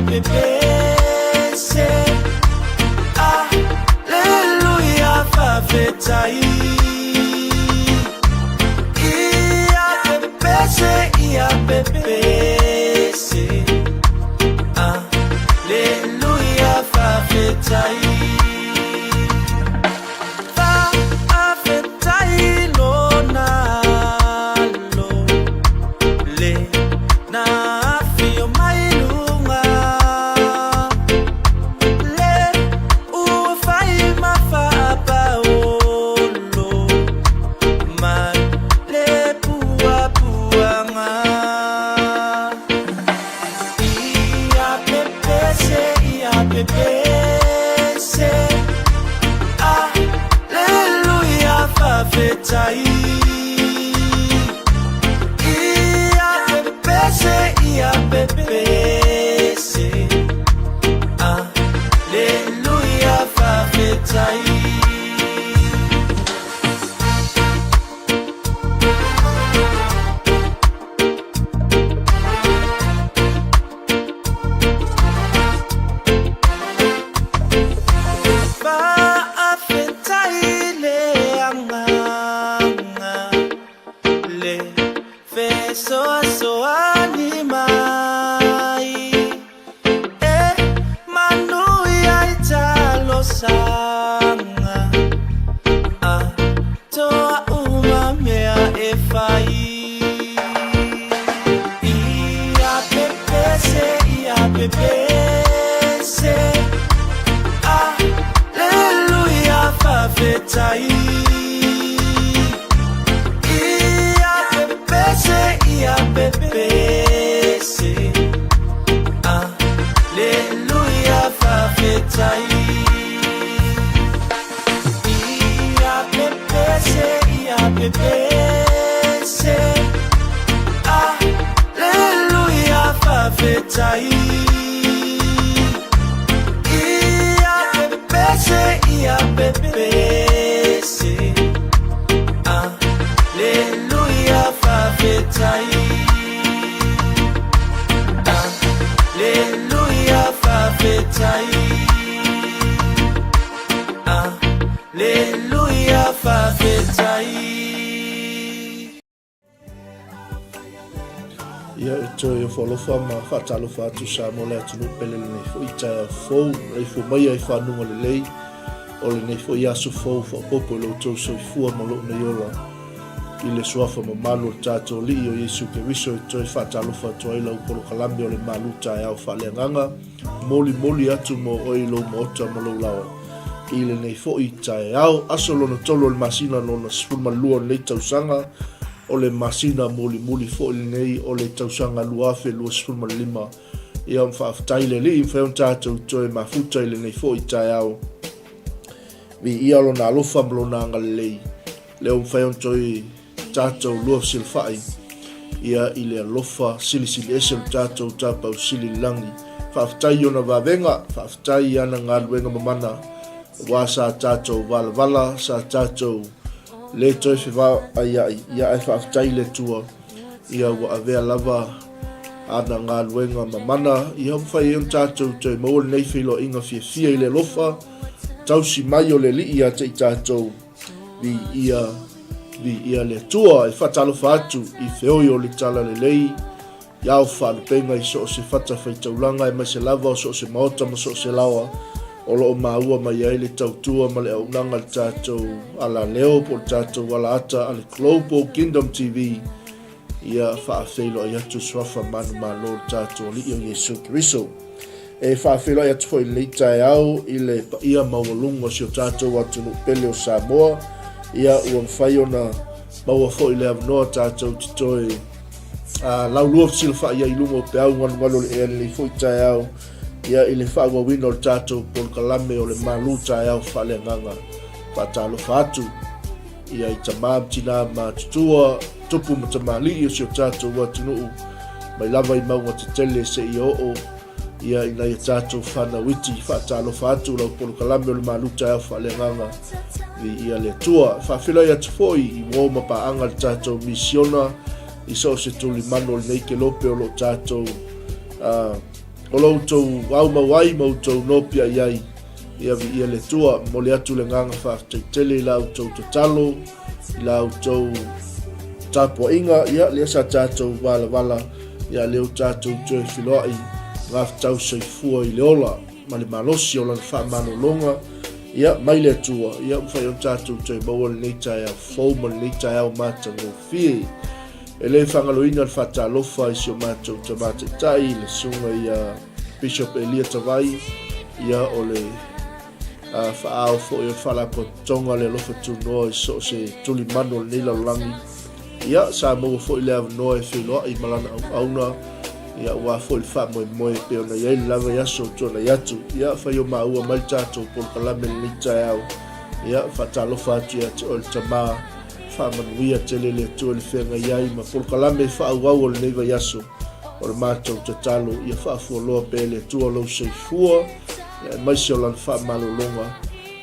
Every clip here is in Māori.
pepese. Alleluia 𝚘𝚘𝚎𝚪. Ia pepese. Alleluia 𝚘𝚘𝚎. Ia e toi o whalofa ma whaatalofa atu sa mo le atu nupele le nei fo i tae fou, rei fo mai ai whanunga le lei, o le nei fo i asu fou whapopo lo tau soifua ma lo na yola. I le suafa ma Malū tātou li o Yesu ke riso e toi whaatalofa atu ai lau polo kalambi o le Malū Taeao Faaleagaga, moli atu mo oi lo ma ota ma lo lawa. I le nei fo i Taeao, aso lo na tolo le masina no na sifuma lua nei tausanga, o le masina muli fo le nei o le tausanga luafe lua sifuma lima. Ia mwhaaftai le li, mwhaon tātou toi mafuta i le nei fo i Taeao. Vi ia lo na alofa mlo na anga lei. Leo mwhaon toi tātou lua silfai. Ia i le alofa sili ese tātou tāpau sili langi. Whaaftai o na wawenga, whaaftai ana ngā luenga mamana. Wā sa tātou vala, sa tātou le toi whiwa ia e whaaftai le tua. Ia wa avea lava ana ngā luenga mamana. Ia mwhai eon tātou toi maua nei whilo inga fia i le lofa. Tausi mai o le li ia te i tātou. Vi ia le tua e whatalofa atu i whioi o le tala le lei. Iau whalupenga i so se whata whaitaulanga e mai se lava o so se maota ma so se lawa. O lo maua mai ai le tautua ma le aunanga le tātou ala leo po le tātou ala ata ale Global Kingdom TV. Ia whaafeilo i atu swafa manu malo le tātou li o Yesu Keriso. E whaafeilo i atu fo i le Taeao i le ia mawalunga si o tātou atu no pele o Samoa. Ia ua mwhai ona maua fo i le avnoa tātou titoe. Lau lua fsila wha ia i lunga o peau ngalo le ea le fo i Taeao. Ia i le whaawawina o le tātou pol kalame o le Malū Taeao Faaleagaga. Whaatalofa atu. Ia i tamam tina ma tutua tupu ma tamali i o si o tātou wa tinuu. Mai lava i maunga te tele se i o. Ia i nai tātou whana witi whaatalofa atu lau pol kalame o le Malū Taeao Faaleagaga. Ia le tua. Whaafila i atu foi i ngoma pa anga le tātou misiona. I so se tuli mano le neike lope o lo tātou o loutou au mawai mautou nopia iai ia vi ia le tua mo le atu le nganga whaafeteitele i lautou tatalo i lautou tapuaʻiga ia lea sa tatou wala ia leu tatou toe filoaʻi gafetau soifua i le ola ma le malosi o lana faamalologa ia mai le atua ia mafai ona tatou toe maua lenei taeao fou ma lenei taeao matagofie e lē fagaloina le faatalofa i sio matou tamaitaʻitaʻi i le suga ia Bishop Elia Tavai ia o le faao foʻi o faalapototoga le alofa tunoa i so o se tulimano o lenei lalolagi ia sa maua foʻi le avanoa e feiloaʻi ma lana auauna ia ua foʻi le faamoemoe pe ona iai le lava i aso tuanai atu ia fai o maua mai le tatou polokalame lenei taeao ia faatalofa atu ia te o le tamā faamanuia tele le atua le feagai ai ma polokalame faauau o lenei vai aso o le matou tatalo ia faafualoa pe le atua o lou soifua ia maisi o lana faamalologa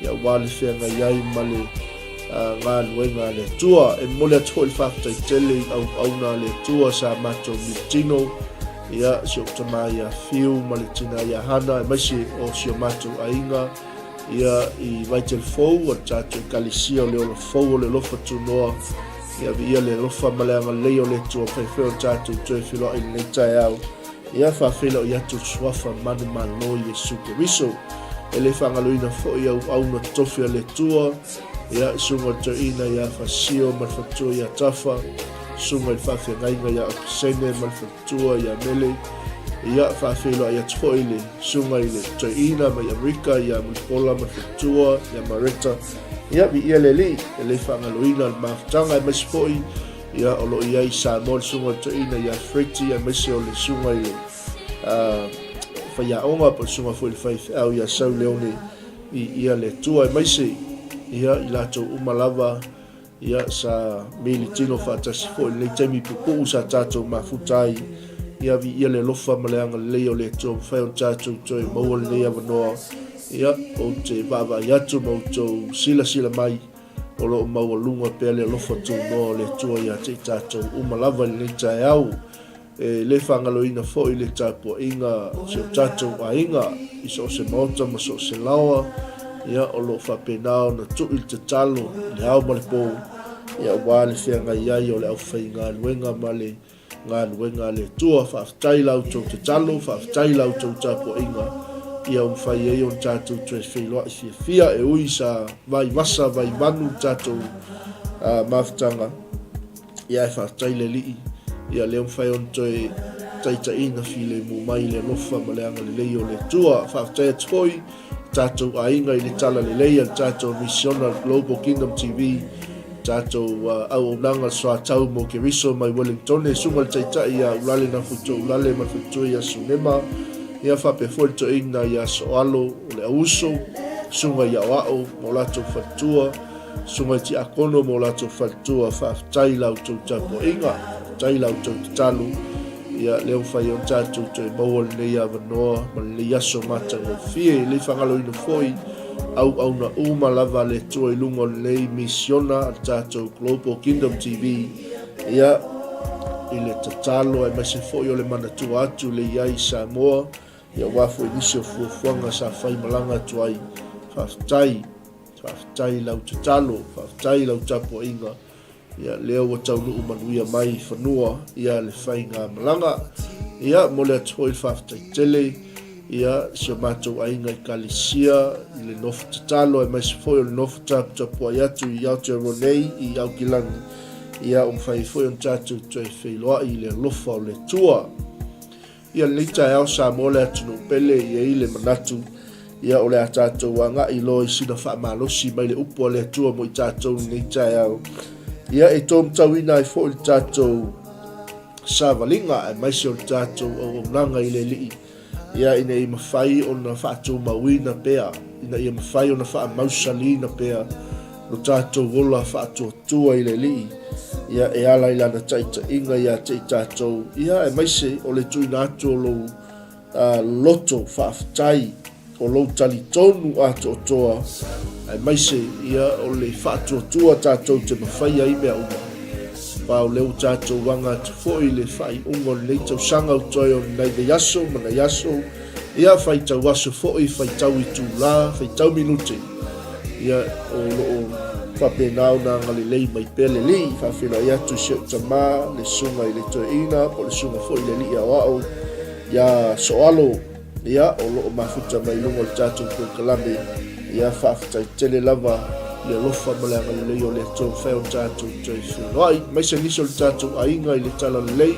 ia ua le feagai ai ma le galuega le atua e mole atu foʻi le faafetaitele i auauna le atua sa matou militino ia sio tamā ia fiu ma le tina ia hana e maisi o sio matou aiga ia i vaitelefou o le tatou kalisia o le ola fou o le lofa tunoa ia viia le lofa ma le agalei o le atua faifea o tatou toe filoaʻi lenei taeao ia faafelaʻi atu suafa manumalo i Iesu Keriso e le faagaloina foʻi auauna totofi a le atua ia suga toeina ia fasio ma le fatua ia tafa suga i le faafegaiga ia okesene ma le fatua ia mele ia faafeiloaʻi atu foʻi le suga i le toeina ma i amerika ia malipola ma le fatua ia mareta ia viia le alii e lē faagaloina le mafutaga e maisi foʻi ia o loo iai sa mo le suga toeina ia freti e maisi o le suga i le faiaʻoga po le suga foʻi le faifeʻau ia sau leone ia le atua e maisi ia i latou uma lava ia sa militino faatasi foʻi lenei taimi pupuʻu sa tatou mafuta ai ia viia le alofa ma le agalelei o le atua mafai ona tatou toe maua lenei avanoa ia o te vaavaai atu ma outou silasila mai o loo maualuga pea le alofa tunoa o le atua ia te tatou uma lava i lenei taeau e le faagaloina foʻi le tapuaʻiga se o tatou aiga i so o se maota ma so o se laoa ia o loo faapena ona tuʻi le tatalo le ao ma le pō ia ua le feagai ai o le ʻaufai galuega ma le galuega a le atua faafetai lautou tatalo faafetai lautou tapuaʻiga ia o mafai ai ona tatou toe feiloaʻi fiafia e ui sa vaivasa vaivanu tatou mafutaga ia e faafetai le alii ia lea mafai ona toe taitaʻina filemu mai le alofa ma le agalelei o le atua faafetai atu foʻi tatou aiga i le tala lelei a le tatou misiona Global Kingdom TV tatou auaunaga soatau mo Keriso mai Wellington e suga le taitaʻi ia ulale na futuulale ma le fatua ia sunema ia faapea foi le toeina ia soalo o le auso suga ia oaʻo mo latou fatua suga i tiakono mo latou fatua faafetai lautou tapuaʻiga faafetai lautou tatalo ia lea mafai ona tatou toe maua lenei avanoa ma lenei aso matagofie i lei faagaloina foʻi auauna uma lava le atua i luga o lenei misiona a le tatou Global Kingdom TV ia i le tatalo e maise foʻi o le manatua atu le iai Samoa ia ua foʻi nisi o fuafuaga sa fai malaga atu ai faafetai lau tatalo faafetai lau tapuaʻiga ia lea ua taunuu manuia mai fanua ia le faiga malaga ia mo le atu foʻi le faafetaitele ia sio matou aiga i kalisia i le nofo tatalo e maisi foʻi o le nofo taputapu ai atu i Aotearoa i Aukilani ia o mafai foʻi ona tatou toe feiloaʻi i le alofa o le atua ia lenei taeao sa mo le atunuu pele iai le manatu ia o le a tatou agaʻi loa i sina faamalosi mai le upu a le atua mo i tatou lenei taeao ia e tomatauina ai foʻi le tatou savaliga e maisi o le tatou auaunaga i le alii ia ina i mafai ona faatumauina pea ina ia mafai ona faamausalina pea lo tatou ola faatuatua i le alii ia e ala i lana taʻitaʻiga iā te i tatou ia e maise o le tuina atu o lou loto faafetai o lou talitonu atoatoa e maise ia o le faatuatua tatou te mafai ai mea uma pao leu tatou waga atu foʻi le faaiʻuga o lenei tausaga autoe o lenai veiaso ma nai aso ia whaitau aso fo'i whaitau I tūlā whaitau minuti ia o loo whapenau na ngalilei mai pele li whawhina ia tu 𝚟𝚒𝚍𝚎𝚘 le sunga I le toeina po le sunga fo'i le li au ia soalo ia o loo mafuta mai lungo le tātou Polokalame ia whaafitai tele lava ia lofa ma le ngalilei o le tō whao tātou tei whenoi mai se niso le tātou ainga I le tala lei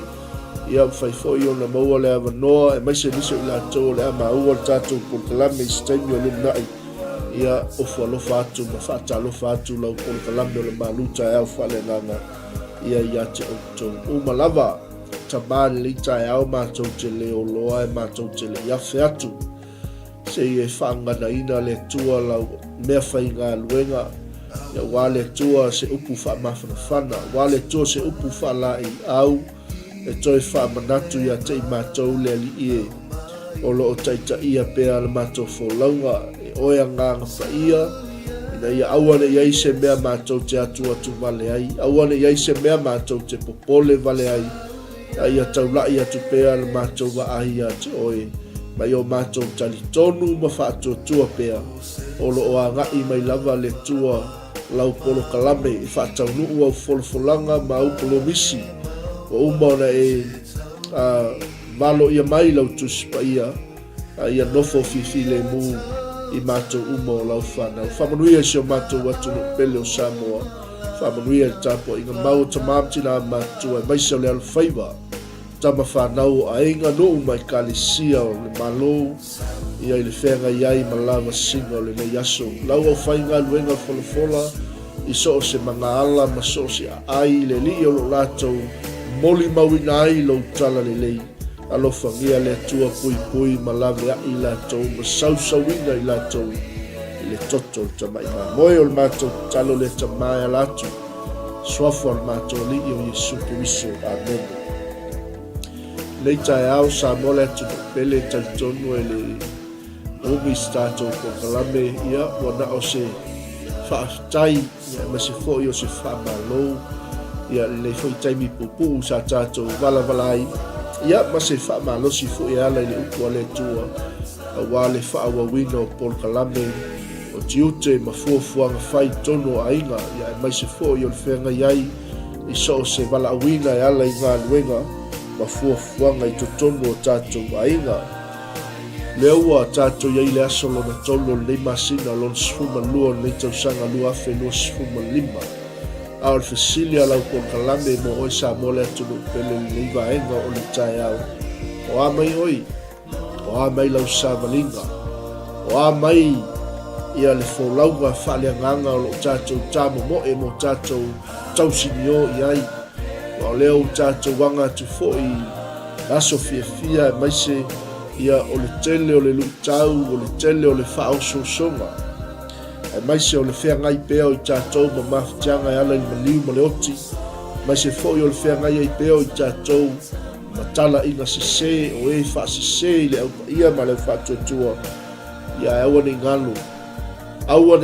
ia whaifoi o na maua le awanoa mai se niso I lātou le amaua le tātou Polokalame I staimi o lumnai ia ofu alofa atu ma whaata alofa atu lau Polokalame o le Malū Taeao Faaleagaga ia te autou umalava tamāne le Taeao mātou te leo loa mātou te le iafe atu se I whaanganaina le tua lau mea whainga luenga ia wā le tua se upu whaamawhanawhana wā le tua se upu whaala I au e toi whaamanatu ia te I mātou le ali o loo taita ia pēr le mātou wholaunga oia nganga whaia ina ia awane iai se mea mātou te atu vale ai awane iai se mea mātou te popole vale ai ia taulai atu pēr le mātou wa ahi te oe mai o mātou tali tonu ma whaatuatua pēr o loo a ngai mai lava le tua lau Polokalame I whaataunuu au wholofolanga ma au polomisi o umana malo ia mai lau tuspa ia nofo fifi le mu I mātou umo lau whanau. Whamanuia si o mātou atu no pele o Samoa. Whamanuia I tāpua inga mau tamamti nā mātou ai maisa o le alwhaiwa. Tama whanau a inga no mai kālesia o le Malū. Ia I le whenga iai ma lava singa o le nei aso. Lau au whainga luenga wholofola. I so o se mga ala ma so o se ai le li o lo lātou. Moli mawina ai lo tala le lei. Alofa ngia le tua pui pui ma lave a I lātou ma sausawina I lātou I le toto tamai ma moe o le mātou talo le tamai a lātou swafu al mātou li o Yesu Kiriso amen Nei Taeao sa mole atu pele taitonu e le omi stato Polokalame ia wana o se whaafitai ia ma se foi o se whaamalo ia le foi taimi pupu sa tātou vala ai ia ma se whaamalosi fu e ala I le upu ale tua a wā le whaawawina o Polokalame o tiute ma fuafuanga whai tono a inga ia e mai se fu I o le whenga iai I so o se wala awina e ala I ngā luenga ma fuafuanga I totono o tātou a inga le ua tātou iai le aso lona tolo le masina lona sifuma lua le tausanga lua afe lua sifuma lima au le fesilia lau Polokalame mo oi sa mole atu no pele le iwaenga o le Taeao o a mai oi o a mai lau savalinga o a mai ia le wholaunga Faaleagaga o lo tātou tāmo mo e mo tātou tausinio iai o leo tātou wanga tu foi aso fia mai se ia o le tele o le lutau o le tele o le whaososonga e mai se o le whengai pēo I tātou ma mawhitianga e ala I Malū ma le oti mai se foi o le whengai pēo I tātou ma tala inga sese o e wha sese I le aupa ia ma le whaatuatua ia e awane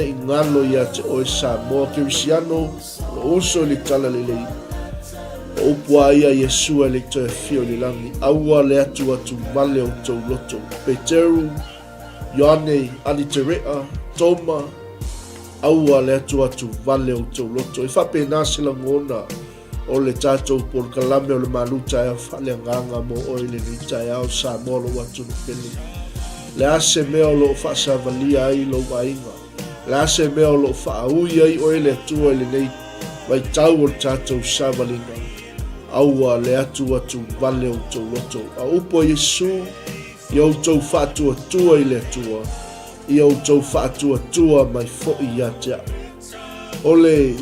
I ngalo ia te oe Samoa Kirisiano o uso I le tala le lei o upua ia Yesu e le toe fio le langi aua le atu vale o tau loto Peteru Ioane Aniterea Toma aua le atu vale o tau loto e whapena sila ngona o le tātou Polokalame o le Malū Taeao Faaleagaga mo o le ni Taeao Samoa lo atu no pele le ase mea o lo whaasavalia ai lo wainga le ase mea o lo whaaui ai o le atua le nei vai tau o le tātou savalinga aua le atu vale o tau loto a upo Yesu I au tau whaatuatua I le atua I au tau whaatuatua mai fo'i ia tea ole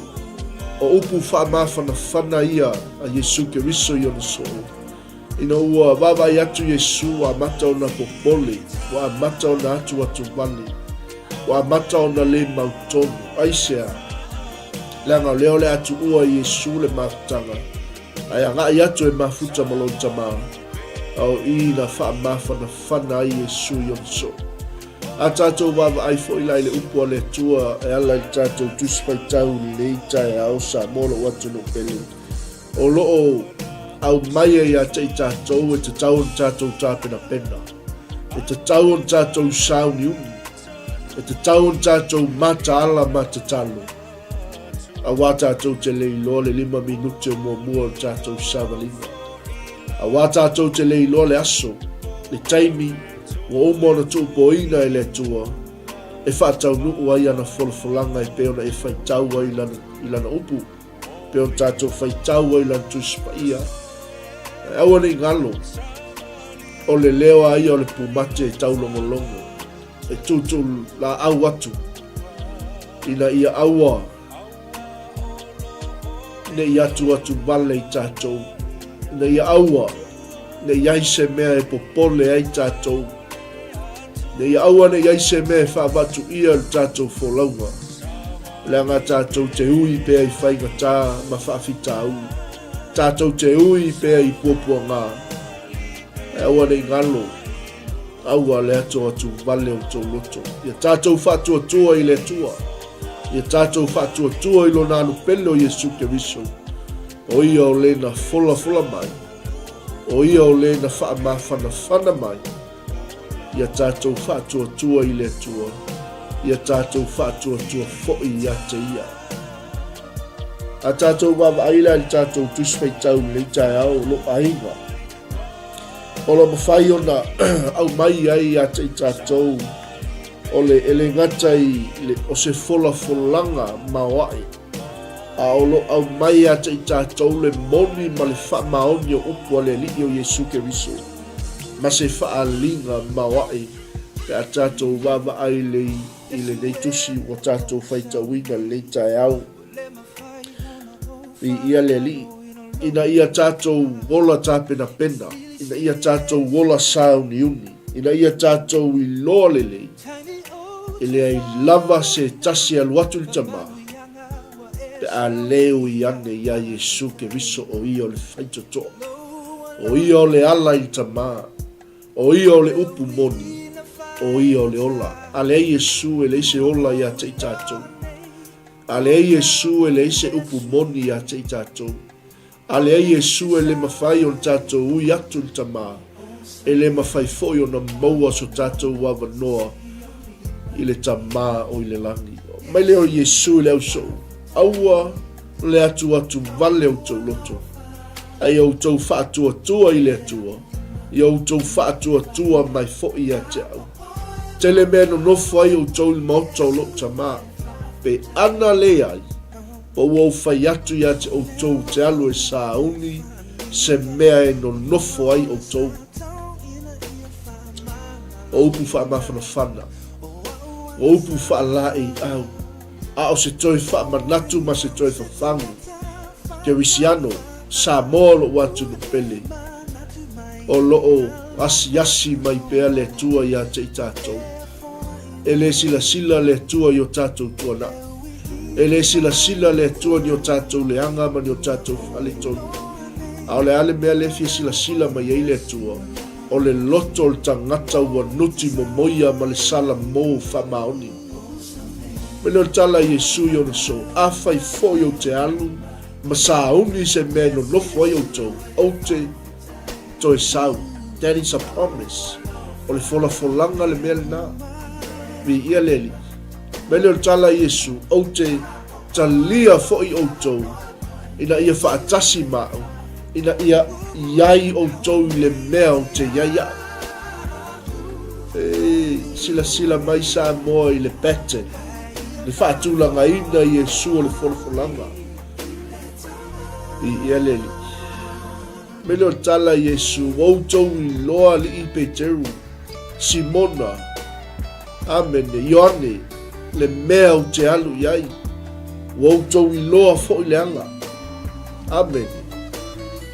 o upu whaamawhanawhana ia a Yesu Kiriso I ona so'o ina ua vavai atu Yesu wa mata ona popole wa mata ona atu vale wa mata ona le mautonu aisea langa leo le atu ua Yesu le mafutanga ai ngai atu e mafuta malonta ma au ina whaamawhanawhana I Yesu I ona so'o a tātou wawa ai fo ila le upu le tua e ala I tātou tuspai tau le Taeao Samoa lo watu no pele o loo au mai e a te tātou e te tau tātou tāpena pena e te tau on tātou sau ni uni, e te tau on tātou mata ala mata talo. A wā tātou te leilo le 5 minuti o mua o tātou savalinga. A wā tātou te leilo le aso, le taimi, o omona tuupoina e le tua, e whaatau nuu ai ana wholawhalanga e peona e whaitau ai lana upu, peona tātou whaitau ai lana tuispaia. E aua nei ngalo, o le leo ai o le pumate e tau longolongo, e tutu la au atu, ina ia aua, ne ia atu vale i tātou, ne ia aua, ne iai se mea e popole ai tātou, ne ia aua ne iai se mea e whaavatu ia le tātou wholaunga, le anga tātou te ui pēa i whainga tā ma whaafita au, tātou te ui pēa i puapua ngā, e aua ne ngalo, aua le atu vale o tau loto, ia tātou whaatua tua i le tua, ia tātou whaatua tua i lo nānu pele o Jesu Keriso, o ia o le na fola mai, o ia o le na whaamawhana mai, ia tātou whaatua tua i le tua, ia tātou whaatua tua fo'i ia te ia. A tātou wawa aila i tātou tuspei tau le Taeao lo ainga. Ola mawhai ona au mai ai ia te tātou, o le ele ngatai o se folanga mawai. A olo au mai ata i tātou le moni ma le wha maoni o upu le li o Jesu Keriso. Ma se wha linga mawai pe a tātou wawa ai i le neitusi o tātou whaitawina le Taeao. I ia le li, ina ia tātou wola tāpena pena, ina ia tātou wola sauni uni, ina ia tātou i loa lelei, ele ai lava se tasi aluatu li tamaa, pe a leo i ane ia Jesu Keriso o ia o le whaitotoa, o ia o le ala i tamaa, o ia o le upu moni, o ia o le ola, a le Jesu e le se ola ia te i tātou, a le Jesu e le se upu moni ia te i tātou, a le Jesu e le mawhai o tātou ui atu li tamaa, e le mawhai foi o na maua so tātou wawa noa, i le tamā o i le langi. Mai leo Jesu leo so, aua le atu vale o tau loto. Ai au tau whaatua tua i le atua, i au tau whaatua tua mai fo'i a te au. Te le mea no nofo ai au tau i mautau lo tamā, pe ana le ai, o au whai atu i a te au tau te alu e sauni, se mea e no nofo ai au tau. O upu whaamawhana whana. O upu whaalai au, a o se toi whaamanatu ma se toi whawhangu, ke wisiano, sa mōlo watu no pele, o loo asi mai pea le tua i a te i tātou, e le sila le tua i o tātou tua na, e le sila le tua ni o tātou le anga ma ni o tātou whale tonu, a o le ale mea le fia sila mai ei le tua, o le loto o le tangata ua nuti mo moia ma le sala mō whamaoni. Mene o tala Jesu i ona so, a whai foi o te alu, ma sa uni se mea no nofo ai o tau, o te toi sau, that is a promise, o le folanga le mea le nā, vi ia leli. Mene o tala Jesu, o te talia foi o tau, ina ia whaatasi mao, ina ia iai o tau le mea o te iaia. Sila mai sa moa i le pete, le whaatulanga ina i Jesu o le folanga. I ia leli. Mele o tala Jesu, o tau i loa li i Peteru, Simona, Amene, Ioane, le mea o te alu iai, o tau i loa fo i le anga. Amene.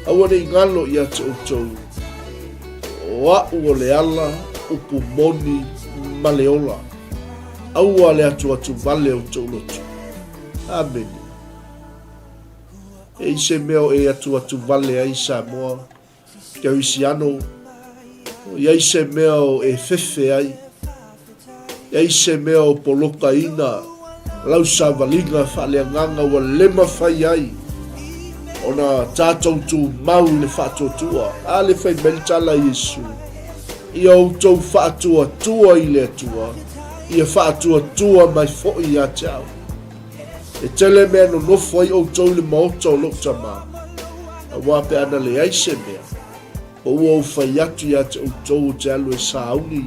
Aua nei ngalo i atu o tau, o au o le ala, upu moni, ma le ola. Aua le atu vale o tau lotu. Amen. E se meo e atu vale ai sa moa, ke wisiano, i se meo e fefe ai, i se meo poloka ina, lau sa valinga Faaleagaga ua lema fai ai, ona tātou tu mau le whātotua, a le whai meltala Jesu, ia outou faatuatua i le atua ia faatuatua mai fo'i iā te au e tele mea nonofo ai outou le maota o lo'u tamā auā pe ana leai se mea o ua ou fai atu iā te outou o te alu e sauni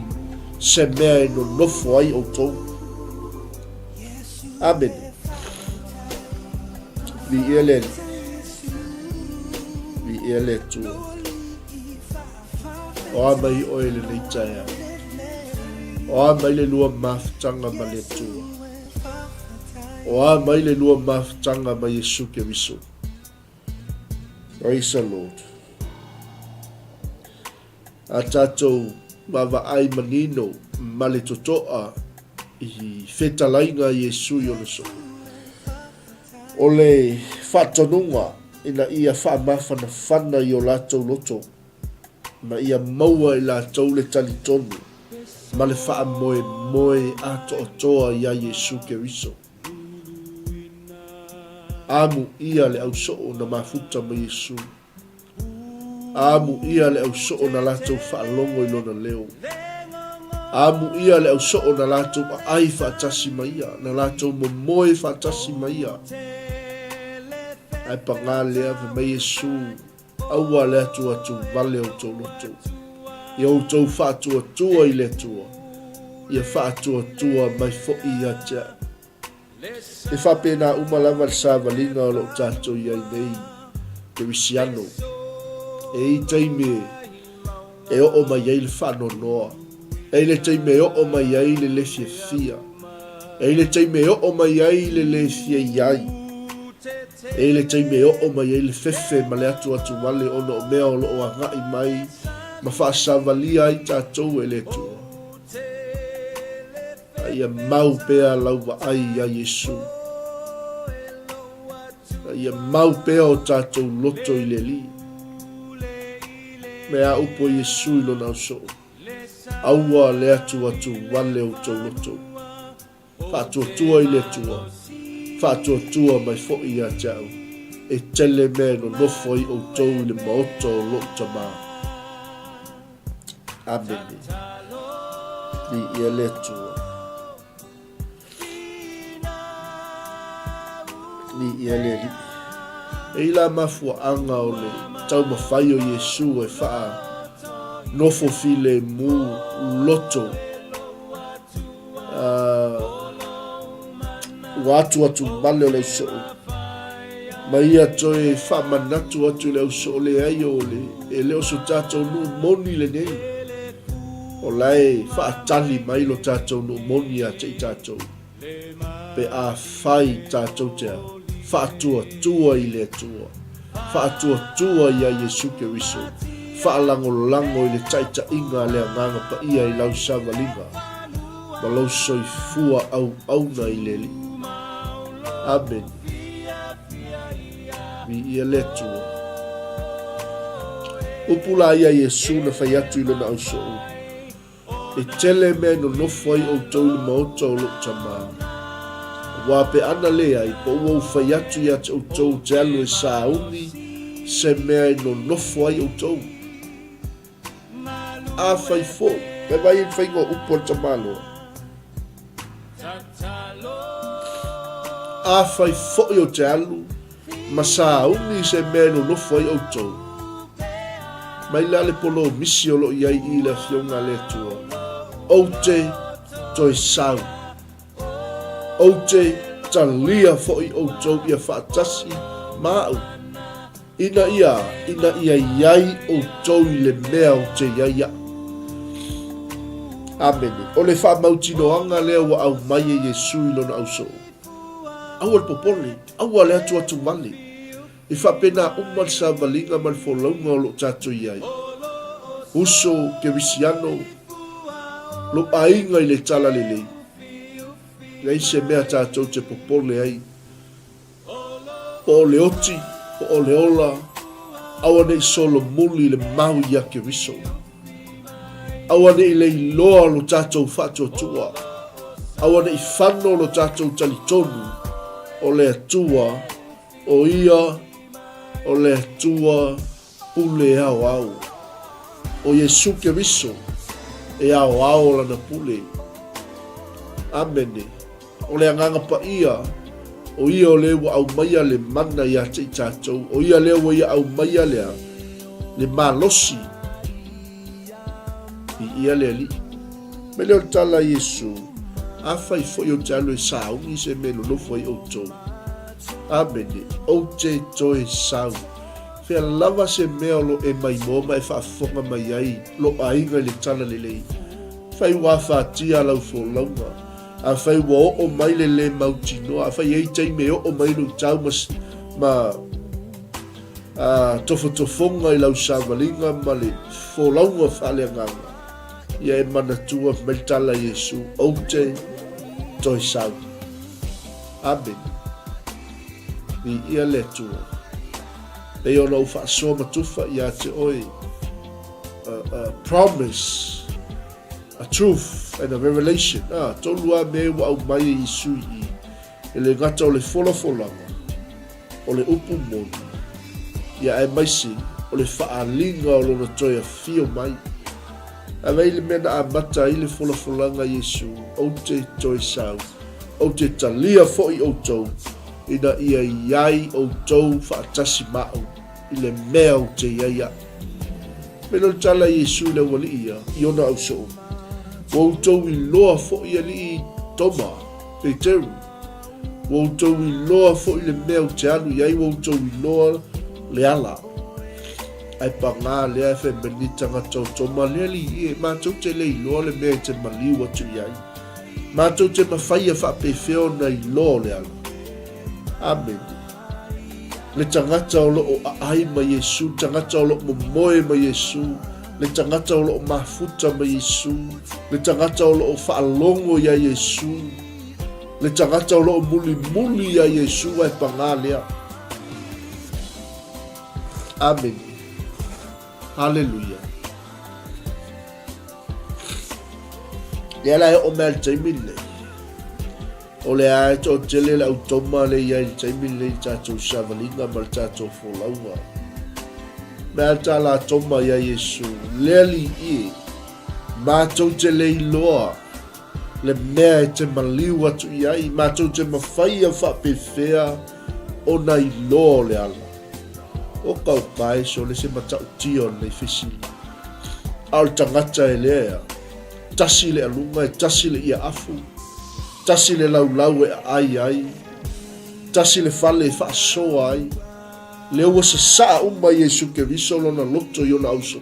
se mea e nonofo ai outou amen vi ia le atua o a mai o ele nei tae o a mai le lua mafutanga ma le atua o a mai le lua mafutanga ma Iesu Keriso. Praise the Lord. A tātou mawa'ai manino ma le toto'a i whetalainga Iesu i ono so. O le whatonunga ina ia whaamawhanawhana i o lātou loto ma ia maua i lātou le talitonu ma le whaamoe a toa i a Iesu Keriso. Amu ia le au so'o na mafuta ma Iesu. Amu ia le au so'o na lātou whaalongo i lona leo. Amu ia le au so'o na lātou ai whaatasi maia, na lātou momoe whaatasi maia. Ai pangā lea ve mai Iesu, aua le atu vale o tau loto. Ia o tau whaatua i le tua. Ia whaatua mai fo'i ia tea. E whapena umalava le sāwalinga o lo tātou iai nei, te wisiano. E i teime e o mai ai le whanonoa. E le teime e o mai ai le fia. E le teime e o mai ai le fia iai. E le teime e o mai ai le fefe ma le atu wale ono o mea o lo o angai mai ma whaasawalia ai tātou e le tua. Ia mau pea lauwa ai a Iesu. Ia mau pea o tātou loto i le li. Mea upo Iesu i lona uso. Aua le atu wale o tau loto. Whātua i le tua. Whātua mai fo'i a tau. E tele mea no nofo i o tau i le maoto o lo tamā. Amen. Ni ia le tua. Ni ia le li. E ila mafua anga o le tau mawhai o Iesu e wha nofo file mu loto. Atu male o le so. Ma ia toe wha manatu atu le so le ai o le. E leo so tātou nu moni le nei. O lai wha atali mai lo tātou nu moni a te tātou. Pe a whai tātou tea. Whaatua i le tua. Whaatua i a Iesu Keriso. Whaalango i le taita inga le anganga pa ia i lau sāwalinga. Ma lau soi fua auna i le li. Amen. Mi ia le tua. Upula ia Iesu na whai atu i lona au so. E tele me no nofo ai o tau le maota o lo tamā. Wa pe ana lea i po ua ufai atu i atu outou te alu e sauni se mea i no nofo ai outou. A fai fo, me vai in fai ngō upo ta malo. A fai fo i o te alu, ma sauni se mea i no nofo ai outou. Mai la le polo misi o lo iai i le fionga le tua. O te toi sau. O te talia fo'i o tau ia whaatasi māu. Ina ia iai o tau i le mea o te iaia. Amene. O le whaamautinoanga lea wa au mai e Iesu i lona au so. Au al popole, au ale atu male. I whapena umal sa valinga mal folaunga o lo tātou iai. Uso ke visiano, lo ainga i le tala lelei. Lei se mea tātou te popole ai. Po o le oti, po o le ola, awa nei solo muli le mau ia Keriso. Awa nei le iloa lo tātou whatua tua. Awa nei whano lo tātou talitonu. O le atua, o ia, o le atua, pule au. O Iesu Keriso, e ao lana pule. Amene. O le anganga pa ia. O ia o le wa au maia le mana ia te i tātou. O ia le wa ia au maia lea. Le malosi. I ia le ali. Me leo tala Yesu. Awhai fwoi o te alo e saungi se me lolofo i o tō. Amene. O te toi sau. Fea lava se mea lo e mai moma e whaafonga mai ai. Lo ainga le tala le lei. Whai wawhatia lau fo launga. A whai wa o mai le le mautinoa. A whai ei tei me o mai lu tau ma tofotofonga i lau sāwalinga ma le fo launga Faaleagaga. Ia e manatua mai tala Yesu. O te toi sau. Amen. I ia le tua. E ona u whaasoa matufa ia te oi. A promise. A truth and a revelation. Tolua me wa au mai i sui. E le ngata o le folanga. O le upu moni. Ia e maisi. O le whaalinga o lona toi a fio mai. A vei le mena a mata i le folanga Yesu. O te toi sau. O te talia fo i o tau. Ina ia iai o tau whaatasi mao. I le mea o te iaia. Mena tala Yesu le wali ia. Iona au so. Wautou i loa fo i ali toma. Peteru. Wautou i loa fo i le mea o te anu. Iai wautou i loa le ala. Ai pa ngā lea e whenbenitanga tau toma. Lea li i e mātou te le i loa le mea te Malū atu iai. Mātou te mawhaia whapewheo na i loa le ala. Amen. Le tangata o loo ai ma Yesu, tangata o loo momoe ma Yesu, le tangata o loo mafuta ma Yesu, le tangata o loo whaalongo ya Yesu, le tangata o loo muli ya Yesu ai pangalea. Amen. Hallelujah. Lea e o mea taimile. O le ae to tele le automa le ia i taimile i tātou sāwalinga ma le tātou wholaua. Mea tā la toma ia Yesu, lea li i, mātou te le i loa, le mea e te Malū atu i ai, mātou te mawhaia whapewhea o na i loa le ala. O kau kai so le se matau tio nei whisi. Au tangata e lea, tasi le alunga e tasi le ia afu, tasi le lau e ai, tasi le fale e whaasoa ai, le ua sa saa umma Yesu ke visolo na loto i ona auso.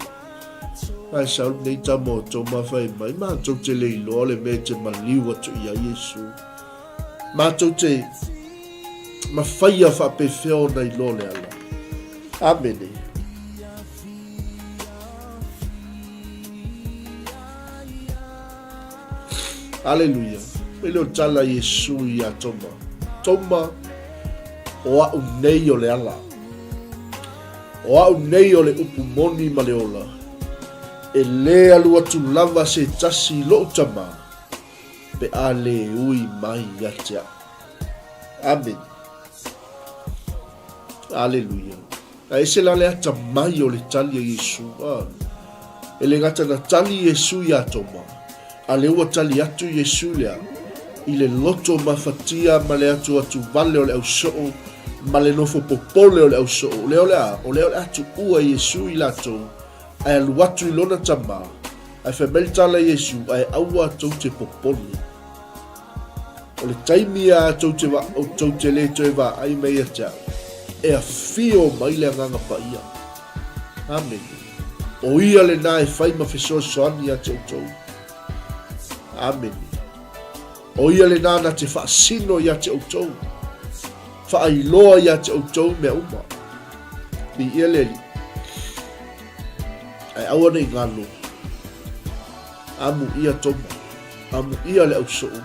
Ai saul nei tamo tō mawhai mai, mātou te le iloa le me te Malū atu i a Yesu. Mātou te mawhaia whapewheo na iloa le ala. Amen. Aleluia. Ele tala Yesu i a toma. Toma o au nei o le ala. O au nei o le upu moni ma le ola. E le alu atu lava se tasi lo tama. Pe a le ui mai yatia. Amen. Aleluia. A ese la le ata mai o le tali a Yesu. E le ngata na tali Yesu i a toma. A le ua tali atu Yesu lea. I le loto mawhatia ma le atu vale o le au soo. Ma le nofo popole o le au soo. Leo le atu ua Yesu i lato. Ai alu atu i lona tama. Ai whamel tala Yesu. Ai aua tau te popole. O le taimi a tau te le toi wa ai mei a tau. E a fio mai le anganga pa ia. Amen. O ia le na e whai ma whesoa soani a tau tau. Amen. O ia le na te whaasino i a tau tau. Whaailoa i a tau tau mea uma. Ni ia le li. Ai aua nei ngalo. Amu ia toma. Amu ia le au soo.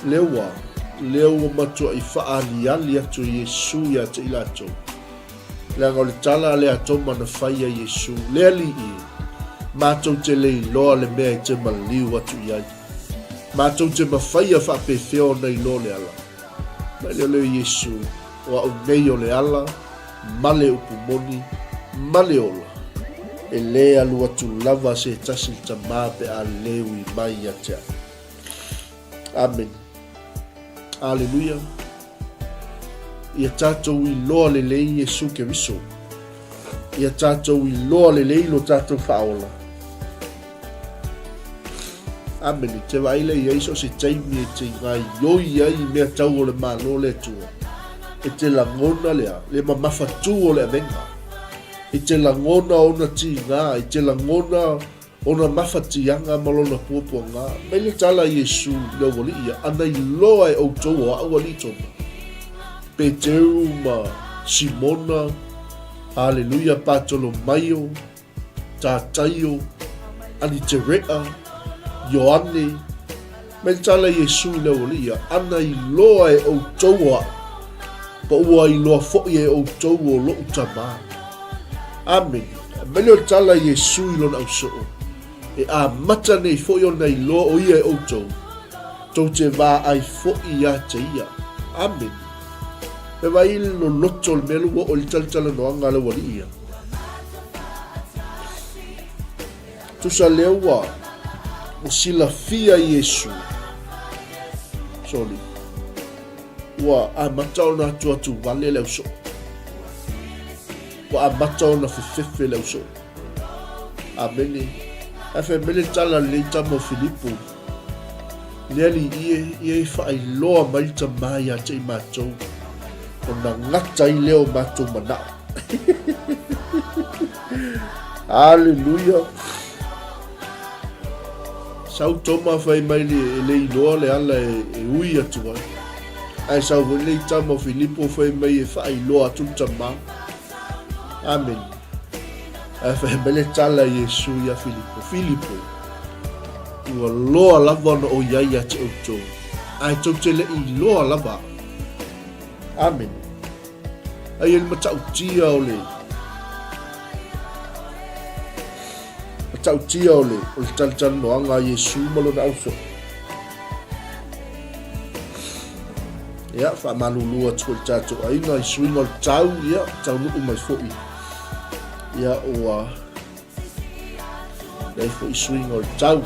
Lewa matua i whaaliali atu Yesu i atu i lato. Lea ngau le tala le atoma na whaia Yesu. Lea li i. Mātou te le iloa le mea i te Malū atu i ai. Mātou te mawhaia whapewheo nei lo le ala. Mai leo Yesu. O au nei o le ala. Male upu moni. Male ola. e le alu atu lava se tasi tama pe a lewi mai ia tea. Amen. Aleluia. Ia tātou i loa le lei Iesu ke viso. Ia tātou i loa le lei lo tātou whaola. Amen. Te waile i eiso se taimi e te ngai yoi ai mea tau o le malo le tua. E te langona lea, le mamawhatu o le avenga. I te langona ona ti ngā, i te langona ona mawhatianga malona puapua ngā. Mele tala Iesu le wali ia, ana i loa e au tau o au wali tona. Peteru ma Simona, Haleluia, Patolo Maio, Taeao, ani Terea, Ioane, mele tala Iesu le wali ia, ana i loa e au tau o pa ua i loa fo'i e au tau o lo'u tamā. Amen. Mele o tala Iesu i lona au so'o. E a mata nei fo'i o nei loa o ia e au tau. Tau te wā ai fo'i ia te ia. Amen. E wai lo loto le melu o li tala noanga le wali ia. Tusa lewa o sila fia Iesu. Sorry. Wa a matau na atu wale leo so. Wa a matau na fefefe leo so. Ameni. Afe mele tala le tamo Filipo. Neli ie whai loa maita mai a te matou. O na ngata i leo matou manao. Hallelujah. Sau toma whai mai le iloa le ala e ui atu ai. Ai sau le tamo Filipo foi mai e fai loa tuta ma. Amen. Ai fa bele tala Iesu ya Filipo. Ua loa lava no o ia te auto. Ai tau te le i loa lava. Amen. Ai el matau tia ole. Matau tia ole. O tal no anga Iesu malo na auso. Ya, fa Malū atu tātou ainga i swinga o tau, ya, tau nuku mai fo'i. Ya, oa, nei fo'i swinga o tau.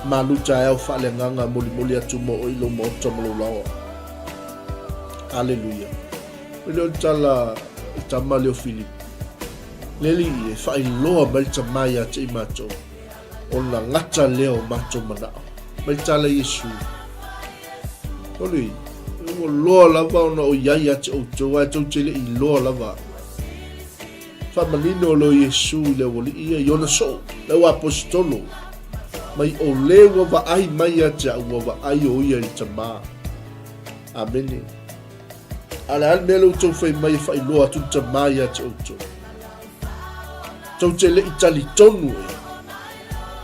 Malū Taeao Faaleagaga moli atu mo o ilo mo ota malulawa. Hallelujah. Ele o tala tama leo Filipo. Leli e fai loa mai tamai a te i matou. O na ngata leo matou manao. Mai tala Iesu. Oli, o loa lava ona o iai ate o tau ai tau tele i loa lava. Whamanino lo Iesu le wali ia i ona so, leo apostolo. Mai o lewa wa ai mai ate a ua wa ai o ia i tamā. Amene. Ala al mele o tau whai mai whai loa tu tamā i ate o tau. Tau tele i tali tonu e.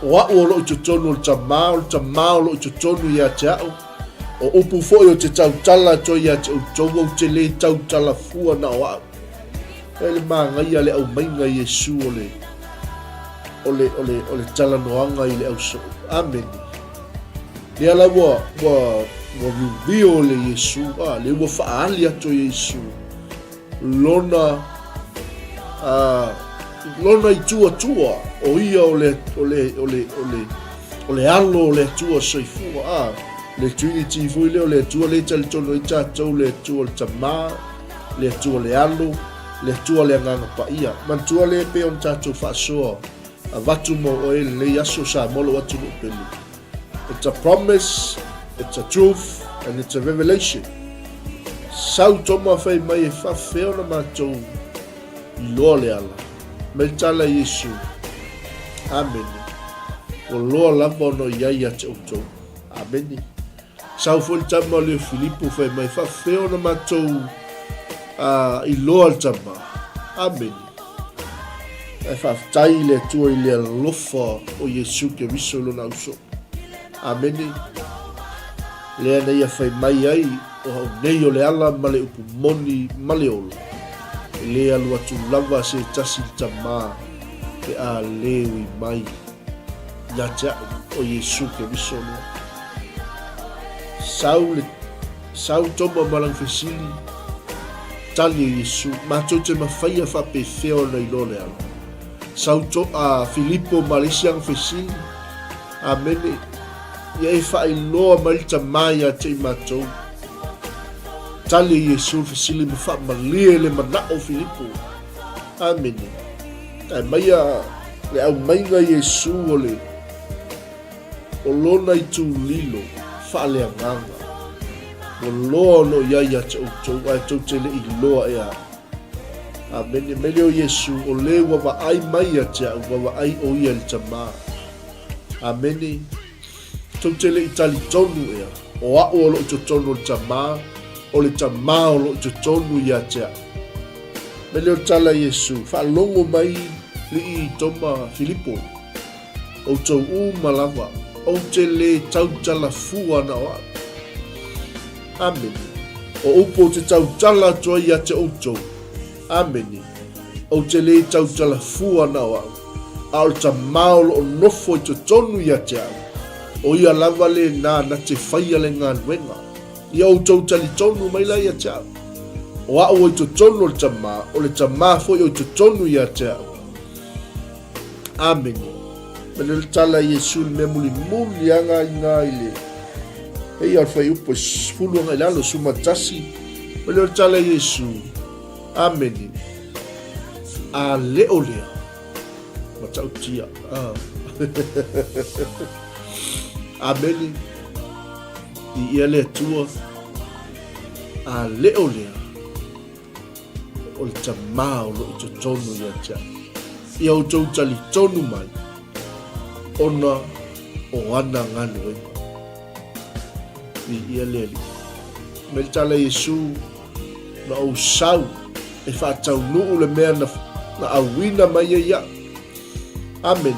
O a o lo i tonu o tamā o lo i tonu i ate au. O upu foi o te tau tala to ia te utongo te le tau tala fua na o au. Ele maa ngai ale au mainga Iesu ole tala noanga i le au so. Amen. Le ala wa rubio le Iesu. Le wa faali ato Iesu. Lona i tua. O ia ole alo le tua soifua. Le Trinity fui leo le tua le tali tono i tātou le tua le tamā, le tua le alo, le tua le anganga pa ia. Man tua le pe on tātou whaasoa a watu mo o ele le yaso sa molo watu no peli. It's a promise, it's a truth, and it's a revelation. Sau toma whai mai e whawheo na mātou i loa le ala. Me tala Iesu. Amen. O loa lava no iai ate outou. Amen. Sau foi tama le Filipo fai mai whawheo na mātou i loa tama. Amen. E whawtai le tua i le lofa o Iesu ke viso lona uso. Amen. Lea nei a whai mai ai o hau nei o le ala ma le upu moni ma le ola. Lea lua tu lava se tasi tama pe a lewi mai. Ia te o Iesu ke viso lona. Sau toma malang fesili tali Yesu matou te mawhaia whapewheo nei lole ala. Sauto a Filipo Malisiang Fesili. Amene. Ia e whailoa marita mai a te matou. Tali Yesu Fesili me whamalie le manao Filipo. Amene. Ai maia le au mainga Yesu o le o lona I tu lilo Faaleagaga. O loa no iaia te outou ai tau te le iloa ea. Amene mele o Yesu o le wawa ai mai a te au wawa ai o ia le tama. Amene tau te le itali tonu ea. O ao o lo i tonu le tama. O le tama o lo i tonu ia te au. Mele o tala Yesu whaalongo mai li I toma Filipo. O tau malava. O te le tau tala fua na o. Amen. O upo te tau tala toa ia te outou. Amen. O te le tau tala fua na o. Ao ta maolo o nofo I te tonu ia te au. O ia lava le na te whaia le ngā nuenga. Ia outou tali tonu mai la ia te au. O ao o te tonu o le tama foi o te tonu ia te au. Amen. Mele le tala Yesu me muli muli anga I ngā ile. Hei al fai upo fulu anga ilalo suma tasi. Mele le tala Yesu. Amen. A leo lea. Matau tia. Amen. I ia le tua. A leo lea. O le tamao lo I te tonu ia tia. Ia o tau tali tonu mai. Ona o ana nganu e. Ni ia leli. Mele tala Yesu na o sau e whaatau nuu le mea na awina mai ia. Amen.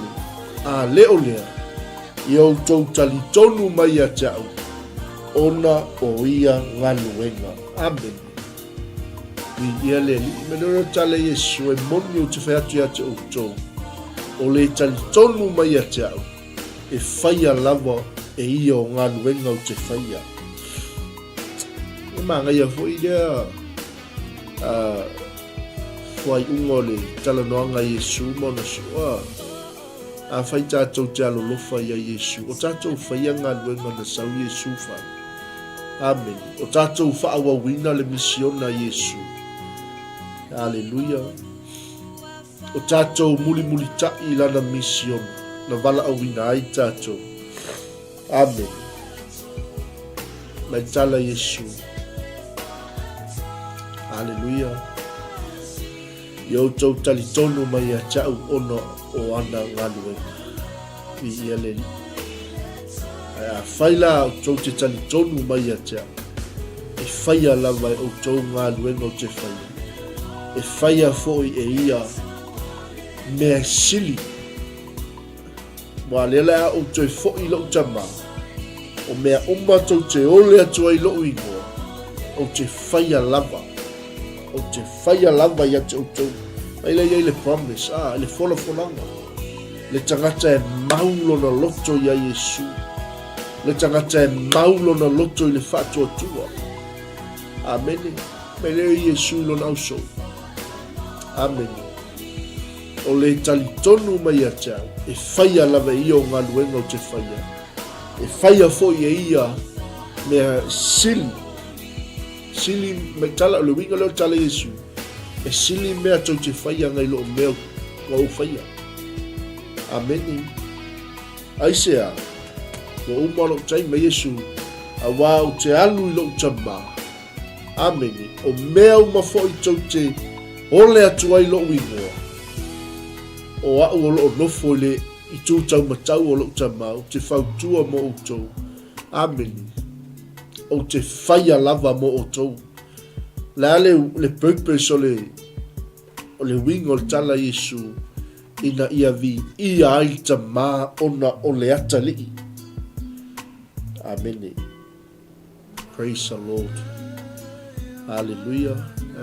A leo lea. Ia o tau tali tonu mai ia tau. Ona o ia nganu enga. Amen. Ni ia leli. Mele tala Yesu e moni o te whaatu ia te outou. O le tali tonu mai a te au. E whaia lava e ia o ngā nuenga o te whaia. E manga ia fwoi lea. Fwai ungo le tala noanga Yesu mona sua. A whai tātou te alolofa ia Yesu. O tātou whaia ngā nuenga na sau Yesu wha. Amen. O tātou whaawa wina le misiona Yesu. Hallelujah. O tātou muli tai lana mission na wala awina ai tātou. Amen. Mai tala Yesu. Hallelujah. Yo tau tali tonu mai a tau ona o ana ngaluenga. I ia leli. A whaila o tau te tali tonu mai a tau. E whaia lava o tau ngaluenga o te whaia. E whaia foi e ia mea sili. Wa lela o te foi lo tama. O mea umma tau te ole atu ai lo ingoa. O te whaia lava. O te whaia lava ia te outou. Aile ia le promise. Le fola fonanga. Le tangata e maulo na loto ia Yesu. Le tangata e maulo na loto I le whatua tua. Amen. Mele Yesu lo na uso. Amen. O le tali tonu mai a tau. E whaia lava ia o ngā luenga o te whaia. E whaia foi e ia mea sili. Sili me tala o le winga leo tala Yesu. E sili mea tau te whaia ngai lo mea o whaia. Amen. Aisea. Wa umaro tai me Yesu. A wā o te alu I lo tama. Amen. O mea uma foi tau te ole atu ai lo wingoa. O au o loo nofo le I tū tau matau o loo tamau. Te whautua mo o tau. Amen. O te whaia lava mo o tau. La le purpose o le wing o le tala Yesu. Ina ia vi ia ai tama ona o le ata lii. Amen. Praise the Lord. Hallelujah.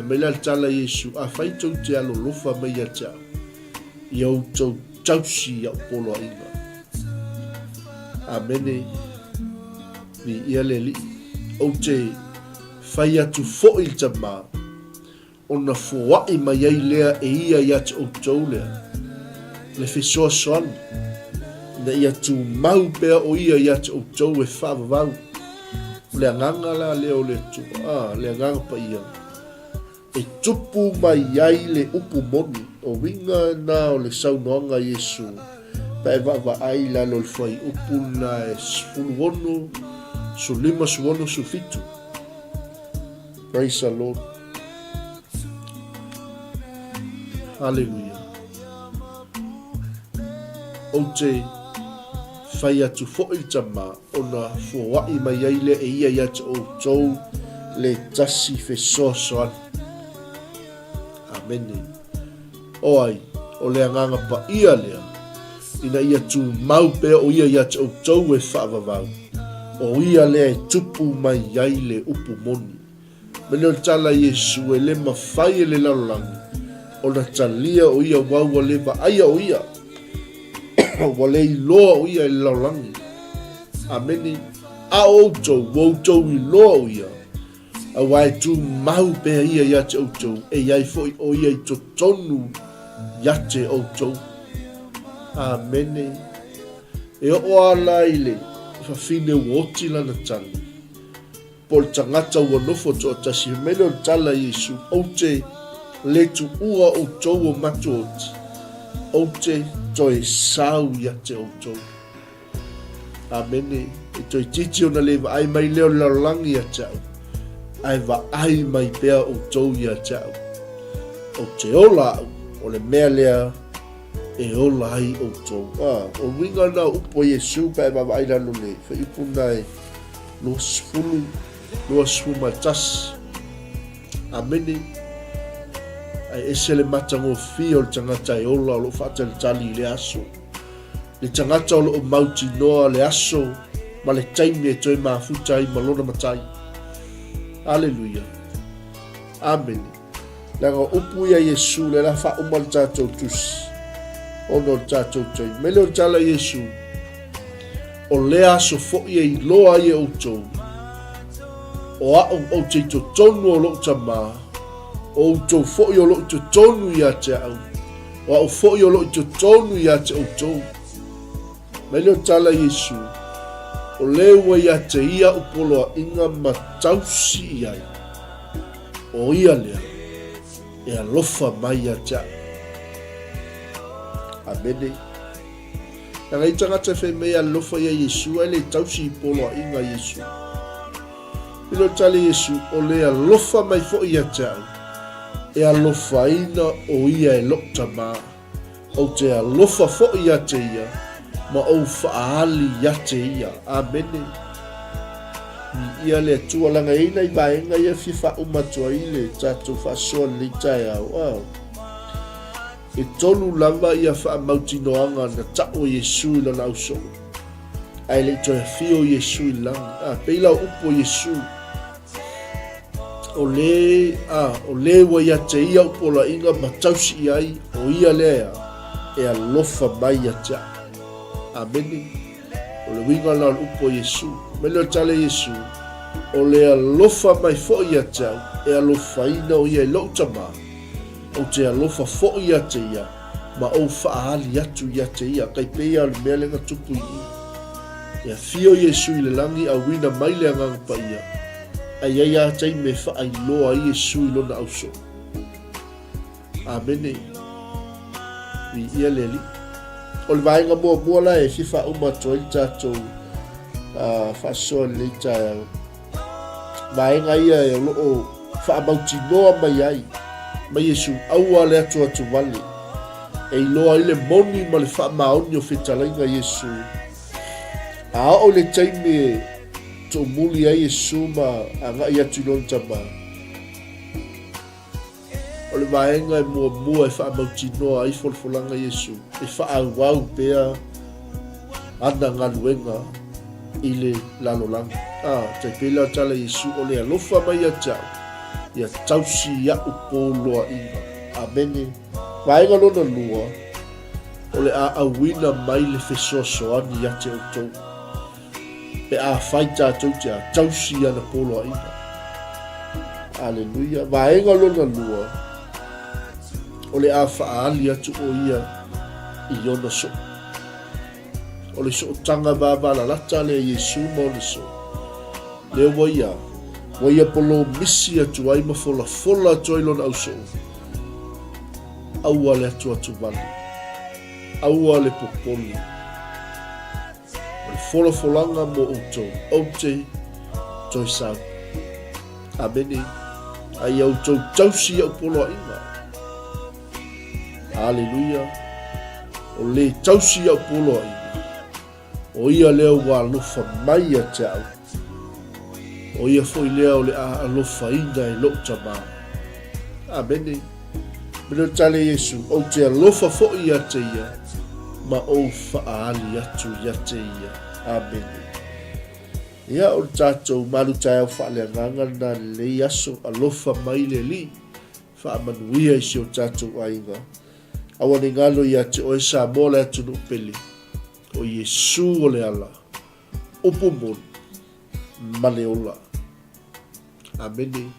Mela le tala Yesu. A whaitou te alo lofa mai a tau. Iau tau tausi au polo inga. Amene. Ni ia le li. O te whai atu fo'i tama. ona foaʻi mai ai lea e ia ia te outou lea le fesoasoani na ia tumau pea o ia te outou e faavavau le agaga la lea o le atua le agaga paia e tupu mai ai le upu moni o winga na o le saunoaga Iesu pa e vaavaai lalo le fai upu na e sefuluonu sulima suonu sufitu. Praise the Lord. Hallelujah. O te whai atu fo'i tama ona fua'i mai ai le e ia te outou le tasi fesoasoani. Amen. O ai, o le anganga pa ia lea, ina ia tu mau pea o ia te outou e whaavavau. O ia lea e tupu mai ai le upu moni. Mene o tala Iesu e le mawhai e le larolangi. O na talia o ia waua le vaaya o ia. Wa le iloa o ia e le larolangi. Ameni. A outou i loa o ia. A wai tu mau pea ia te outou. E iai foi o ia i totonu ia te outou. Ameni. E o ala ile. Fafine woti lana tala. Pol tangata ua nofo to tasi meno tala Iesu. O te le tu ua o tou o matu oti. O te toi sau ia te o tou. Amene. E toi titi o na le ai mai leo larolangi ia tau. Ai va ai mai pea o tou ia tau. O te ola o le mea lea e ola ai o tou. O winga na upo Iesu pa e va ai lalo le. Fa ipuna e lo sfulu. Lua 𝚗𝚑𝚡𝚎. Amene. Ai ese le matango fi o le tangata e ola o lo 𝚘𝚙𝚎𝚢𝚘 le aso. Le tangata o lo mauti noa le aso. Ma le taimi e toi mafuta i malona matai. Aleluia. Amene. Langa upu ia Iesu le la fa umal tatou tusi. Ono tatou toi. Mele o tala Iesu. O le aso fo'i e iloa i e outou. O a o te to tonu o lo tama o to fo'i o lo to tonu ia te au o a fo'i o lo to tonu ia te o to mele tala Iesu o lewa ia te ia upolo inga matausi ia o ia lea e alofa mai ia te amene nga itanga te fe mea alofa ia Iesu ele tausi polo inga Iesu. Ilo tali Iesu o le alofa mai fo ia tau. E alofa ina o ia e loktama. O te alofa fo ia te ia. Ma o faali ia te ia. Amene. Ni ia le tua langa ina i vaenga ia fifa umatua ile. Tato fa soa le Taeao. Wow. E tolu lava ia fa mautinoanga na tao Iesu ila na uso. Ai le toa fio Iesu ila. Peila upo Iesu. O le wa ia te ia upola inga matausi ai o ia lea e alofa mai ia te. Amene. O le winga la upo Iesu. Mele o tale Iesu. O le alofa mai fo ia te e alofa ina o ia e loutama. O te alofa fo ia te ia. Ma o faali atu ia te ia. Kai pea le mea lenga tupu i. Ia fio Iesu i le langi a wina mai le angang pa ia. Ai ai a tai me wha loa i Iesu i lona auso. Amene. Vi ia leli. O le vaenga mua la e fifa umatua i tatou whasoa le Taeao. Vaenga ia e loo wha amauti noa mai ai. Mai Iesu aua le atu wale. E loa i le moni ma le wha maoni o whetalainga Iesu. A o le taimi to muli ai Iesu ma anga ia tulon tama. O le vaenga e mua e wha mauti noa ai folfolanga Iesu. E wha awau pea ana ngaluenga i le lalolanga. Te pela tala Iesu o le alofa mai a tau. Ia tausi ia upoloa inga. Amene. Vaenga lona lua. O le a awina mai le fesoasoani ia te outou. Pe a whai tātou te a tausi ana polo a ina. Aleluia. Vaenga lona lua. O le a whaali atu o ia I ona so. O le so tanga vāvala lata le Yesu mo le so. Le waia polo misi atu ai ma fola atu ai lona au so. Aua le atu vali. Aua le popoli. Le folanga mo outou. Oute toi sau. Ameni. Ai outou tausi au polo inga. Aleluia. O le tausi au polo inga. O ia leo wa lofa mai a te au. O ia foi leo le a lofa inga I lo tama. Ameni. Mino tale Yesu. O te alofa fo ia te ia. Ma o faali atu ia te ia. Ameni. Ia o tātou Malū Taeao Faaleagaga na le aso alofa mai le li. Whaamanuia isi o tātou ainga. Awane ngalo ia te oe sa mola atu no pele. O Yesu o le ala. Opo mon. Maleola. Ameni.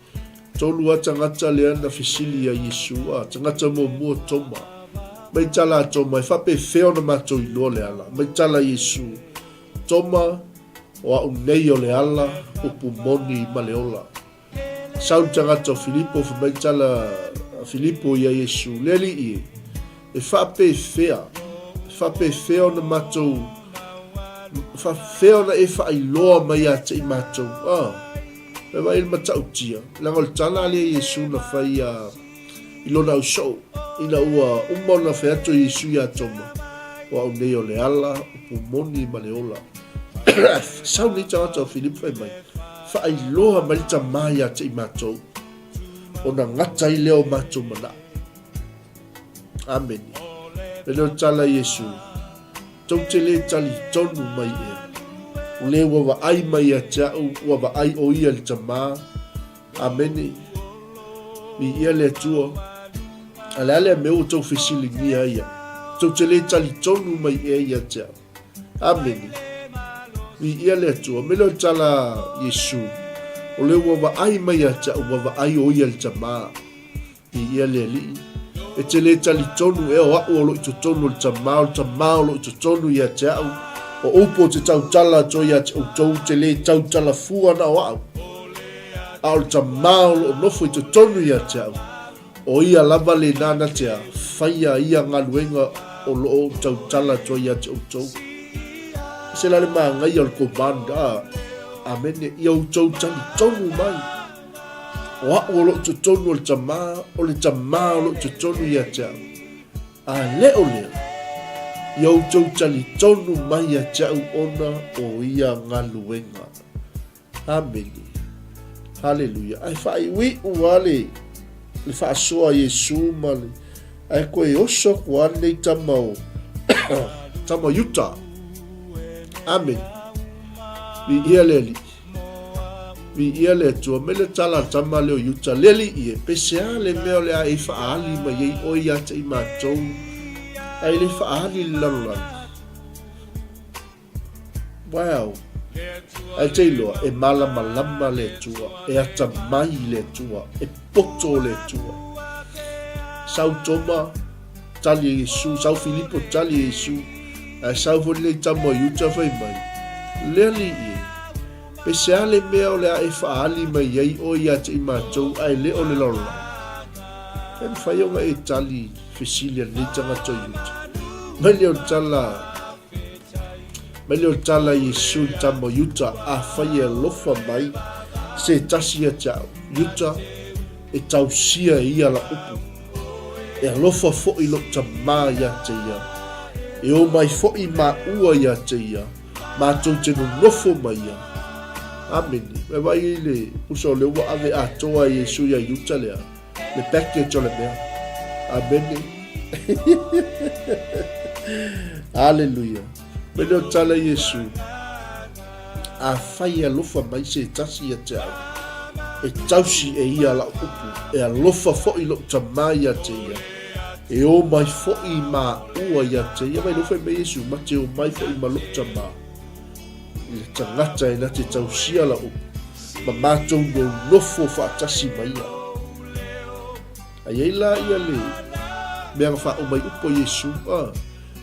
Tolu a tangata le ana fisili a Yesu a. Tangata mua toma. Mai tala toma. Whape feo na mato I lo le ala. Mai tala Yesu. Toma. O a unei o le ala. Opo moni maleola. Sau tangata o Filipo. Mai tala Filipo ia Yesu. Leli I. E whape fea na matou. Whawhea na e whailoa mai a te I matou. E wai il matau tia. Langol tana le Yesu na whai ilona au show. Ina ua umona wheato Yesu ia toma. Wa unei o le ala. Upu moni maleola. Sau ni tangata o Filipo whai mai. Whailoa mai ta mai a te I matou. O na ngata I leo matou mana. Amen. Pelo tala Yesu. Tau te le tali tonu mai e. Ule wawa ai mai a tiau. Wawa ai o ia le tama. Amen. Mi ia le tua. Ale me o tau fisili ni a ia. Tau te le tali tonu mai e ia tiau. Amen. Mi ia le tua. Melo tala Yesu. Ule wawa ai mai a tiau. Wawa ai o ia le tama. Mi ia le li. E te le tali tonu e o au o lo I tonu le tamao lo I tonu ia te au. O upo te tau tala to ia te au te le tau tala fua na o au. Au le tamao lo nofo I tonu ia te au. O ia lava le nana te a whaia ia ngaluenga o lo o tau tala to ia te au. Se la le maa ngai al komanda. Amene ia au tali tonu mai. O lo tonu o le tama o lo tonu ia te au. A leo. Iau tau tali tonu mai a te au ona o ia ngaluenga. Amen. Hallelujah. Ai whai wi uale. Le whaasoa Yesu male. Ai koe oso kuane I tamau. Tamau yuta. Amen. Vi ia leli. Vi ia le tua mele tala tama leo yuta leli ie pesea le meo le a e whaali ma yei oi ate I mātou ai le whaali larulan. Wow. Ai te iloa e malama le tua e ata mai le tua e poto le tua. Sau toma tali Yesu, sau Filipo tali Yesu ai sau fo le tamo yuta fai mai leli ie. Pesea le mea o le a e whaali mai yei o ia te I mātou ai le o le lorla. Ken whaionga e tali fesilia ni tanga to yuta. Mai leo tala Yesu tamo yuta a whai e lofa mai se tasia tau. Yuta e tausia ia la upu. E alofa fo I lo tamā ia te ia. E o mai fo I ma ua ia te ia. Mātou te nofo mai ia. Amen. Me vai le uso le wa ave a toa Yesu ya yuta lea. Le package le mea. Amen. Hallelujah. Me no tala Yesu. A fai alofa mai se tasi ya te au. E tausi e ia la upu. E alofa fo I lo tamā ia te ia. E o mai fo I ma ua ia te ia. Mai lofa me Yesu. Ma te o mai fo I ma lo tamā. Le tangata e na te tausia la upu. ma mātou no nofo whaatasi mai a. Ai ei la ia le mea wha o mai upo Yesu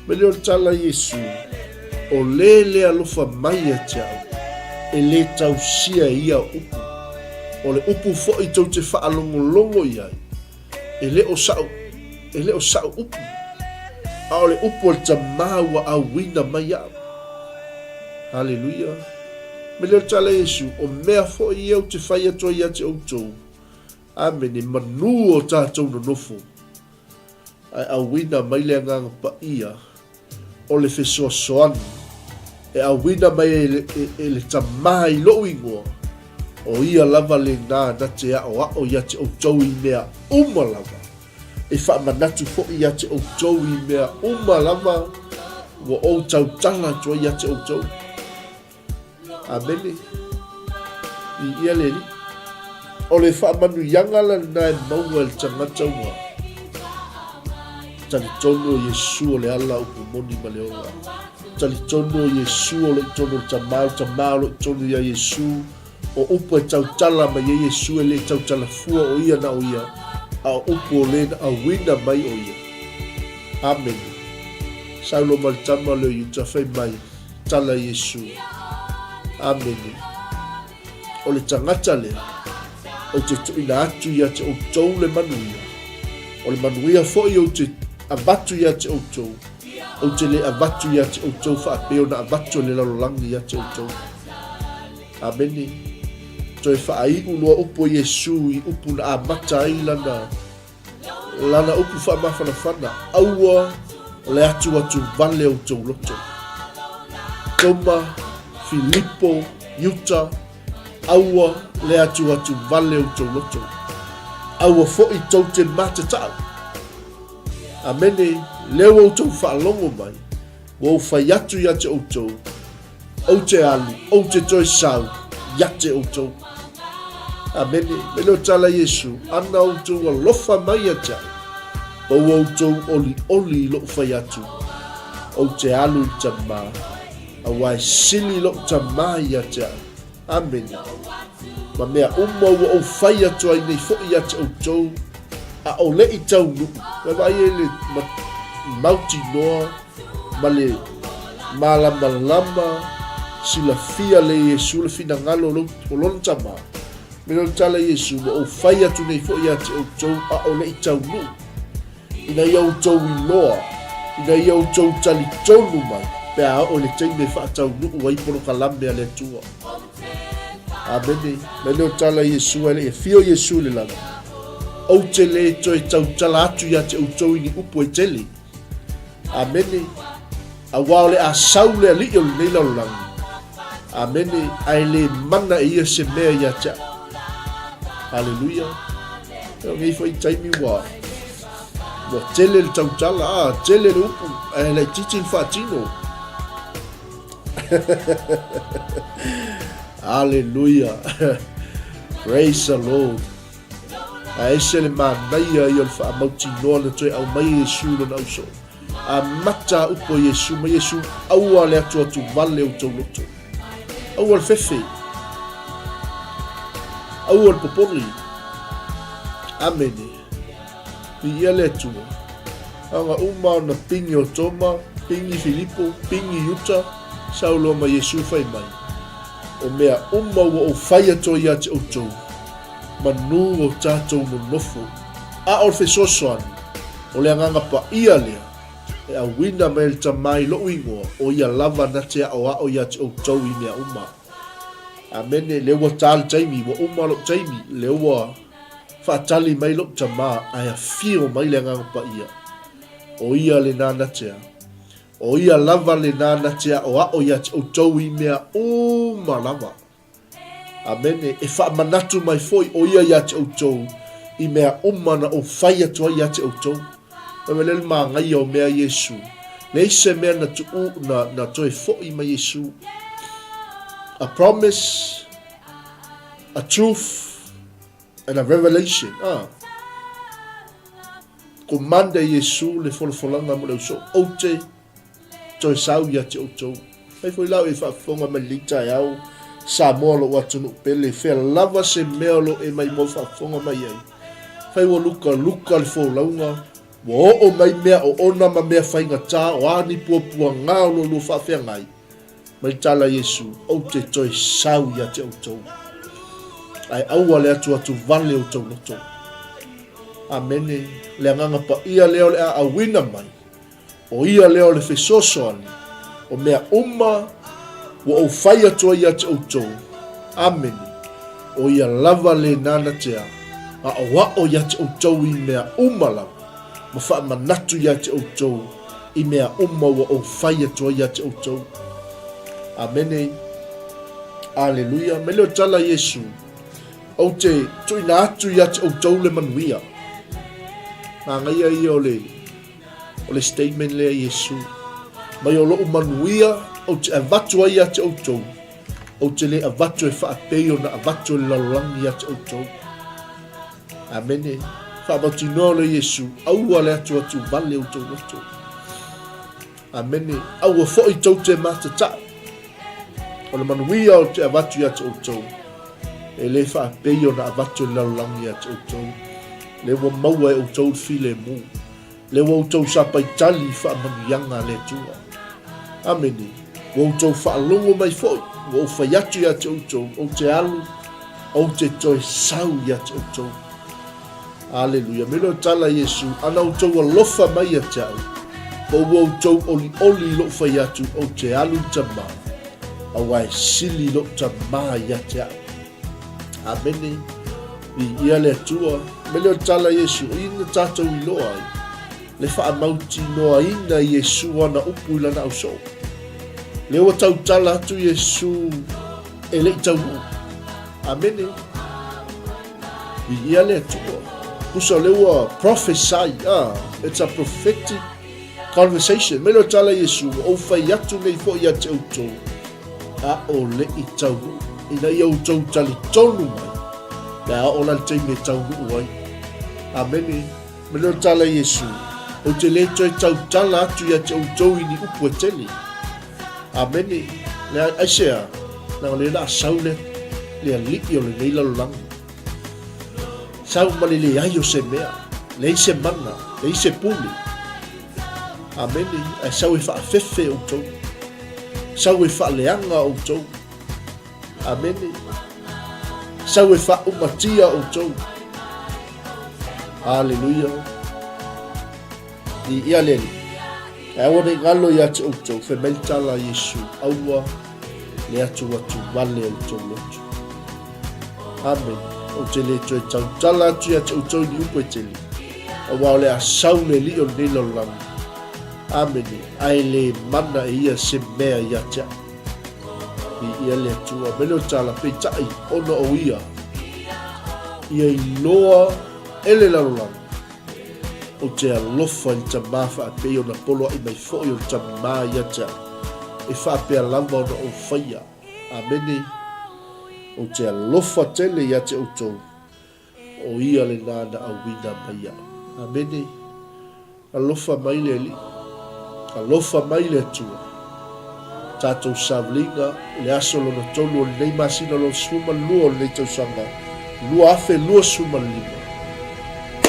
me leo tala Yesu o le alofa mai a tiao e le tau sia ia upu o le upu fo i tau te wha alongolongo iai e le o sao upu a o le upu o le tamaua a wina mai a. Hallelujah. Me leo tala Yesu o mea fo i au te whai atua ia te outou Amen. E manu o tātou no nofo. Ai a wina mai le nganga pa ia. O le fesoa soan. E a wina mai e le tamai lo ingoa. O ia lava le nā na te o ia te outou i mea uma lava. E wha manatu fo ia te outou i mea uma lava. Wa o tau tala tua ia te outou. Amen. I ia le li. O le wha manu yanga la nai maua le tangata ua. Tali tono Yesu o le ala upu moni ma le ola. Tali tono Yesu o le tono tamau le tono ya Yesu. O upu e tau tala ma ye Yesu e le tau tala fua o ia na o ia. A upu o le na a wina mai o ia. Amen. Saulo malitama leo yuta fai mai. Tala Yesu. Amen. O le tangata lea. O te tuina atu ia te outou le manuia. O le manuia foi o te avatu ia te outou. O te le avatu ia te outou whaapeo na avatu le lalolangi ia te outou. Ameni. Toi whaai unua upo Yesu i upu na amata ai lana upu whaamawhanawhana. Aua le atu vale outou loto. Toma, Filipo, Yuta, aua le atu vale outou loto. Aua fo'i tau te matatau. Amene, leo outou whaalongo mai. Wau whai atu ia te outou. Au te alu, au te toi sau, ia te outou. Amene, mele o tala Yesu, ana outou a lofa mai a te. Pau outou oli lo whai atu. Au te alu i ta maa. Awai sili lo ta maa i a te. Amen. Ma mea ua o whai atu ai nei fo'i a te outou. A o le i tau nuku. Ma vai e le mauti noa. Ma le malama sila fia le Yesu le fina ngalo o lona tama. Me lona tala Yesu ma o whai atu nei fo'i a te outou. A o le i tau nuku. Ina i outou i loa. Ina i outou tali tonu mai. Pea o le teime whaatau nuku wai polo kalame a le tua. Amene, mene o tala Yesu ele e fio Yesu le lana. Au te le toi tau tala atu ia te outou ini upo e tele. Amene, a wao le a sau le ali o le neila o langi. Amene, ai le mana e ia se mea ia te. Hallelujah. Eo ngei fo i taimi wa. Wa tele le tau tala, tele le upo, ai le titin whaatino. Hallelujah. Praise the Lord. A ese le manaia i o le whaamauti noa na toi au mai Yesu lo na uso. A mata upo Yesu, ma Yesu aua le atu vale o tau loto. Aua le fefe. Aua le popoli. Amene. Ni ia le atua. Anga uma na pingi o Toma, pingi Filipo, pingi Yuta, saulo ma Yesu fai mai. O mea uma ua o whai ato ia te outou. Manu o tātou no nofo. A o fesosoan. O le anganga pa ia lea. E a wina me le tamai lo ingoa. O ia lava na te o ia te outou i mea uma. Amene le ua tāli taimi. Wa uma lo taimi. Le ua whaatali mai lo tama. Ai a fio mai le anganga pa ia. O ia le nana tea. O ia lava le nana tea o ia te outou i mea uma lava. Amene, e wha manatu mai foi o ia te outou i mea umana o whai atua ia te outou. E me lele maa ngai o mea Yesu. Le ise mea na tu na toi foi ma Yesu. A promise, a truth, and a revelation. Komanda Yesu le folfolanga mo le uso oute toi sau ia te outou. Hei foi lau e whaafonga me li Taeao sa mo lo atu no pele fe lava se mea lo e mai mo whaafonga mai ai. Whai wa luka le fo launga, wa o mai mea o ona ma mea whainga tā, o ani puapua ngā lo lo whaafea ngai. Mai tala Yesu, o te toi sau ia te autou. Ai aua le atu vale o tau noto. Amene, le anganga pa ia leo le a awina mai. O ia leo le fesoso ani. O mea uma, wa o whai atua ia te autou. Amene, o ia lava le nana te a. A awa o ia te autou i mea uma lau. Ma wha manatu ia te autou. I mea uma wa o whai atua ia te autou. Amene, aleluia. Me leo tala Yesu. O te tuina atu ia te autou le manuia. Nā ngai ai o le statement lea Yesu. Mai o loo manuia o te avatu ai a te autou. O te le avatu e whaapei o na avatu e lalangi a te autou. Amene. Whaabautinō le Yesu. Aua le atu vale o tau noto. Amene. Aua fo i tau te matata. O le manuia o te avatu ia te autou. E le whaapei o na avatu e lalangi a te autou. Le wa maua e autou file mu. Le wa autou sapai tali whaamanuianga le tua. Amene. Wa autou whaalongo mai foi. Wa au whaiatu ia te autou. O te alu. O te toi sau ia te autou. Aleluia. Melo tala Yesu. Ana autou a lofa mai a te au. O wa autou oli lo whaiatu o te alu tama. Awai sili lo tama ia te au. Amene. I ia le tua. Melo tala Yesu. Ina tātou i loa ai. Le whaamauti noa ina Yesu ana upu ilana au so. Le wa tau tala atu Yesu. E le tau u. Amene. I ia le tua. Kusa le wa prophesy. It's a prophetic conversation. Melo tala Yesu. O whai atu nei fo ia te autou. A o le i tau u. Ina i autou tali tonu mai. Na o la te me tau u ai. Amene. Melo tala Yesu. O te le toi tau tala atu ia te autou i ni upu e tele. Amene. Le aisea. Na o le la saule. Le a liki o le neila lolangi. Sau mali le ai o se mea. Le i se mana. Le i se puli. Amene. Ai sau e wha fefe o tau. Sau e wha leanga o tau. Amene. Sau e wha umatia o tau. Aleluia. I ia leli. E awa ne ngalo i atu o tau. Fe meltala Yesu. Aua le atu wale o tau lotu. Amen. O te le tue tau tala atu i atu o tau ni upo e tele. Awa o le a sau le li o nilo lam. Amen. Ai le mana e ia se mea i atia. I ia le atua. Mene o tala pe tai ona o ia. Ia i loa ele lalulang. O te alofa i tamafa a peo na polo i mai fo i o tamā i atia. E wha pea lama ona o whaia. Amene. O te alofa tele i atia o tau. O ia le nana a wina mai a. Amene. Alofa mai le li. Alofa mai le atua. Tātou savlinga le aso lona tolu o nei masina lo suma lua o nei tausanga. Lua afe lua suma lima.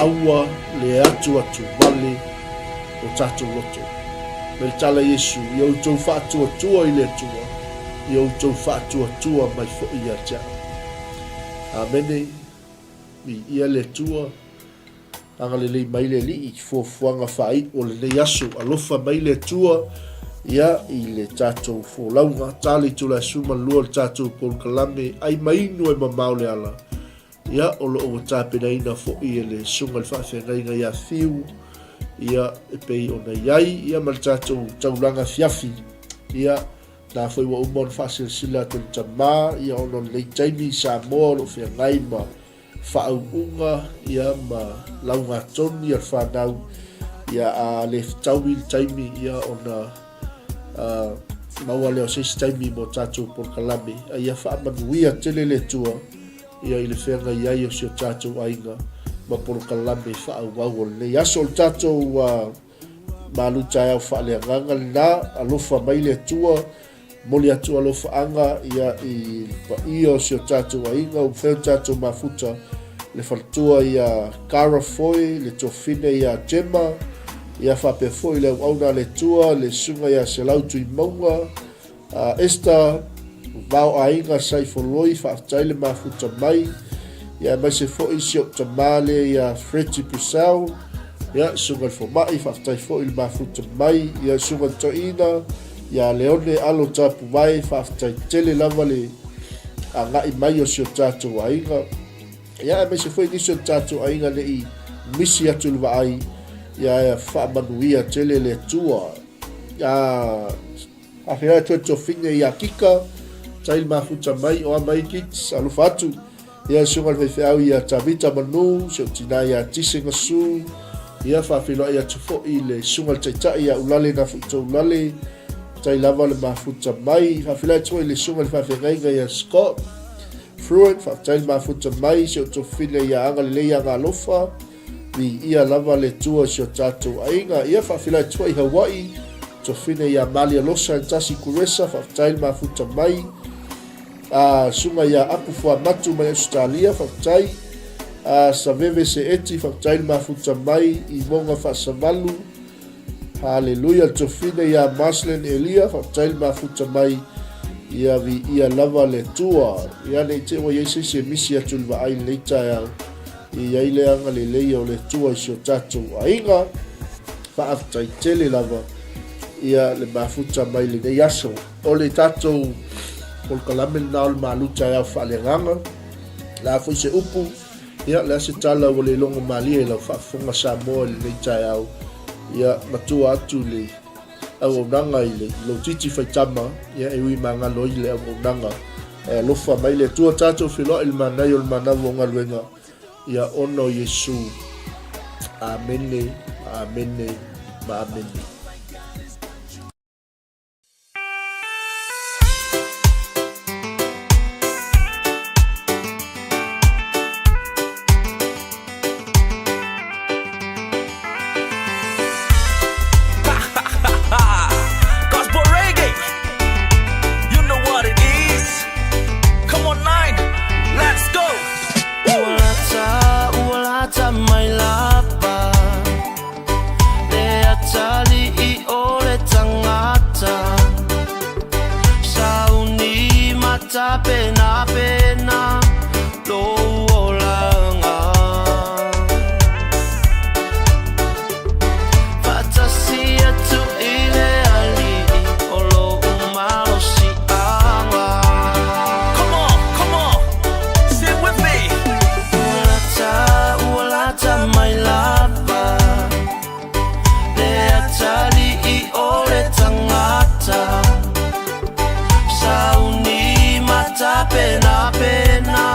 Aua le atu vale o tātou loto. Me tala Yesu, i au tau whaatua tua i le atua. I au tau whaatua tua mai fo i atia. Amene, i ia le atua. Anga le lei mai le li i fuafuanga whai o le nei aso. Alofa mai le atua. Ia i le tātou fōlaunga, tāli tula suma lua le tātou Paul Kalame, ai mainu e mamau le ala. Ia o lo o tāpena ina fo i le sunga le whaafenga ia fiu, ia e pei o na iai, ia ma le tātou taulanga fiafi. Ia nā fwoi wa umon whaasilsila tō le tamā, ia o non lei taimi sa moa lo whengai ma whaauunga, ia ma launga toni ar whanau, ia a le tauwi taimi, ia o na maua leo seisi taimi mo tātou Paul Kalame ia whaamanuia tele le tua ia i le whenga iai o sio tātou ainga ma Paul Kalame whaauau o le aso o tātou Malū Taeao Faaleagaga le nā alofa mai le tua moli atu alofaanga ia i paio sio tatou aiga o feo tatou mafuta le falatua ia karafoi le tofine ia jema ia faapea foʻi le auauna le tua le suga ia 𝚟𝚒𝚙𝚢𝚑𝚡 esta vaoaiga saifoloi faafetai le mafuta mai ia maise foʻi sio tamale ia 𝚗𝚑𝚙𝚢𝚑 ia suga le fomaʻi faafetai foʻi le mafuta mai ia suga toʻina ia leone alo tapuai faafetai tele lava le agaʻi mai o sio tatou aiga ia maise foʻi nisi o tatou aiga leʻi misi atu le vaai ia faamanuia tele le atua ia afea tofiga ia kika tai le mafuta mai o amai kits alofa atu ia suga le faifeau ia tavita Malū seʻutina ia tise gasu ia faafiloaʻi atu foʻi le suga le taʻitaʻi ia ulale na fuʻitaulale tai lava le mafuta mai faafiloaʻi atu foʻi le suga le faafegaiga ia Scott Fruit faafetai le mafuta mai seʻutofine ia aga lelei agalofa ia lava le tua sio tatou aiga ia faafiloaʻi atu foʻi Hawaii tofine ia malialosa le tasi kuresa faafetai le mafuta mai suga ia apu fuamatu mai Australia faafetai saveve seeti faafetai le mafuta mai i moga faasavalu haleluia le tofine ia Maslen Elia faafetai le mafuta mai ia ia lava le tua ia nei te ua iai se misi atu le vaai lelei taeao iai le aga lelei o le tua i sio tatou aiga faafetai tele lava ia le mafuta mai lenei aso o le tatou o le kalame lenā o le Malū taeao Faaleagaga la foi se upu ia le ase tala ua le logo malia i lau faafofoga Samoa i lenei taeao ia matua atu le auaunaga i le lou titi faitama ia e ui magalo i le auaunaga e alofa mai le atua tatou filoaʻi le manai o le manawa o galuega ia ono Iesu amene amene ma amene. Pena lo olanga Fantasia tu ile ali olo 𝗚𝗚𝚦𝗚𝗚𝗏 Come on, sing with me Ulata my lava Le atali I ole tangata pena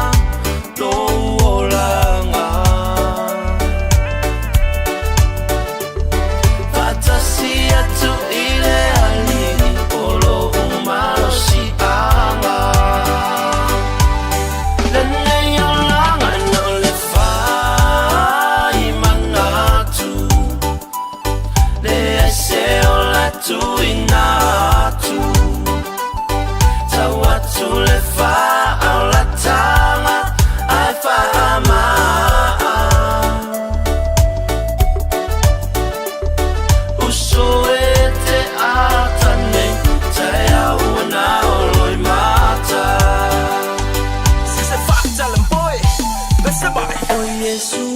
lo olanga Fantasia tu ile ali olo 𝗚𝗚𝚦𝗚𝗏 Lene yolanga no le fai manatu Le ese ola tu inatu Tawatu le faaolatanga ai faama Usoete atane Taeao na oloi mata Si se fa tell him boy, let's say bye Oh Yesu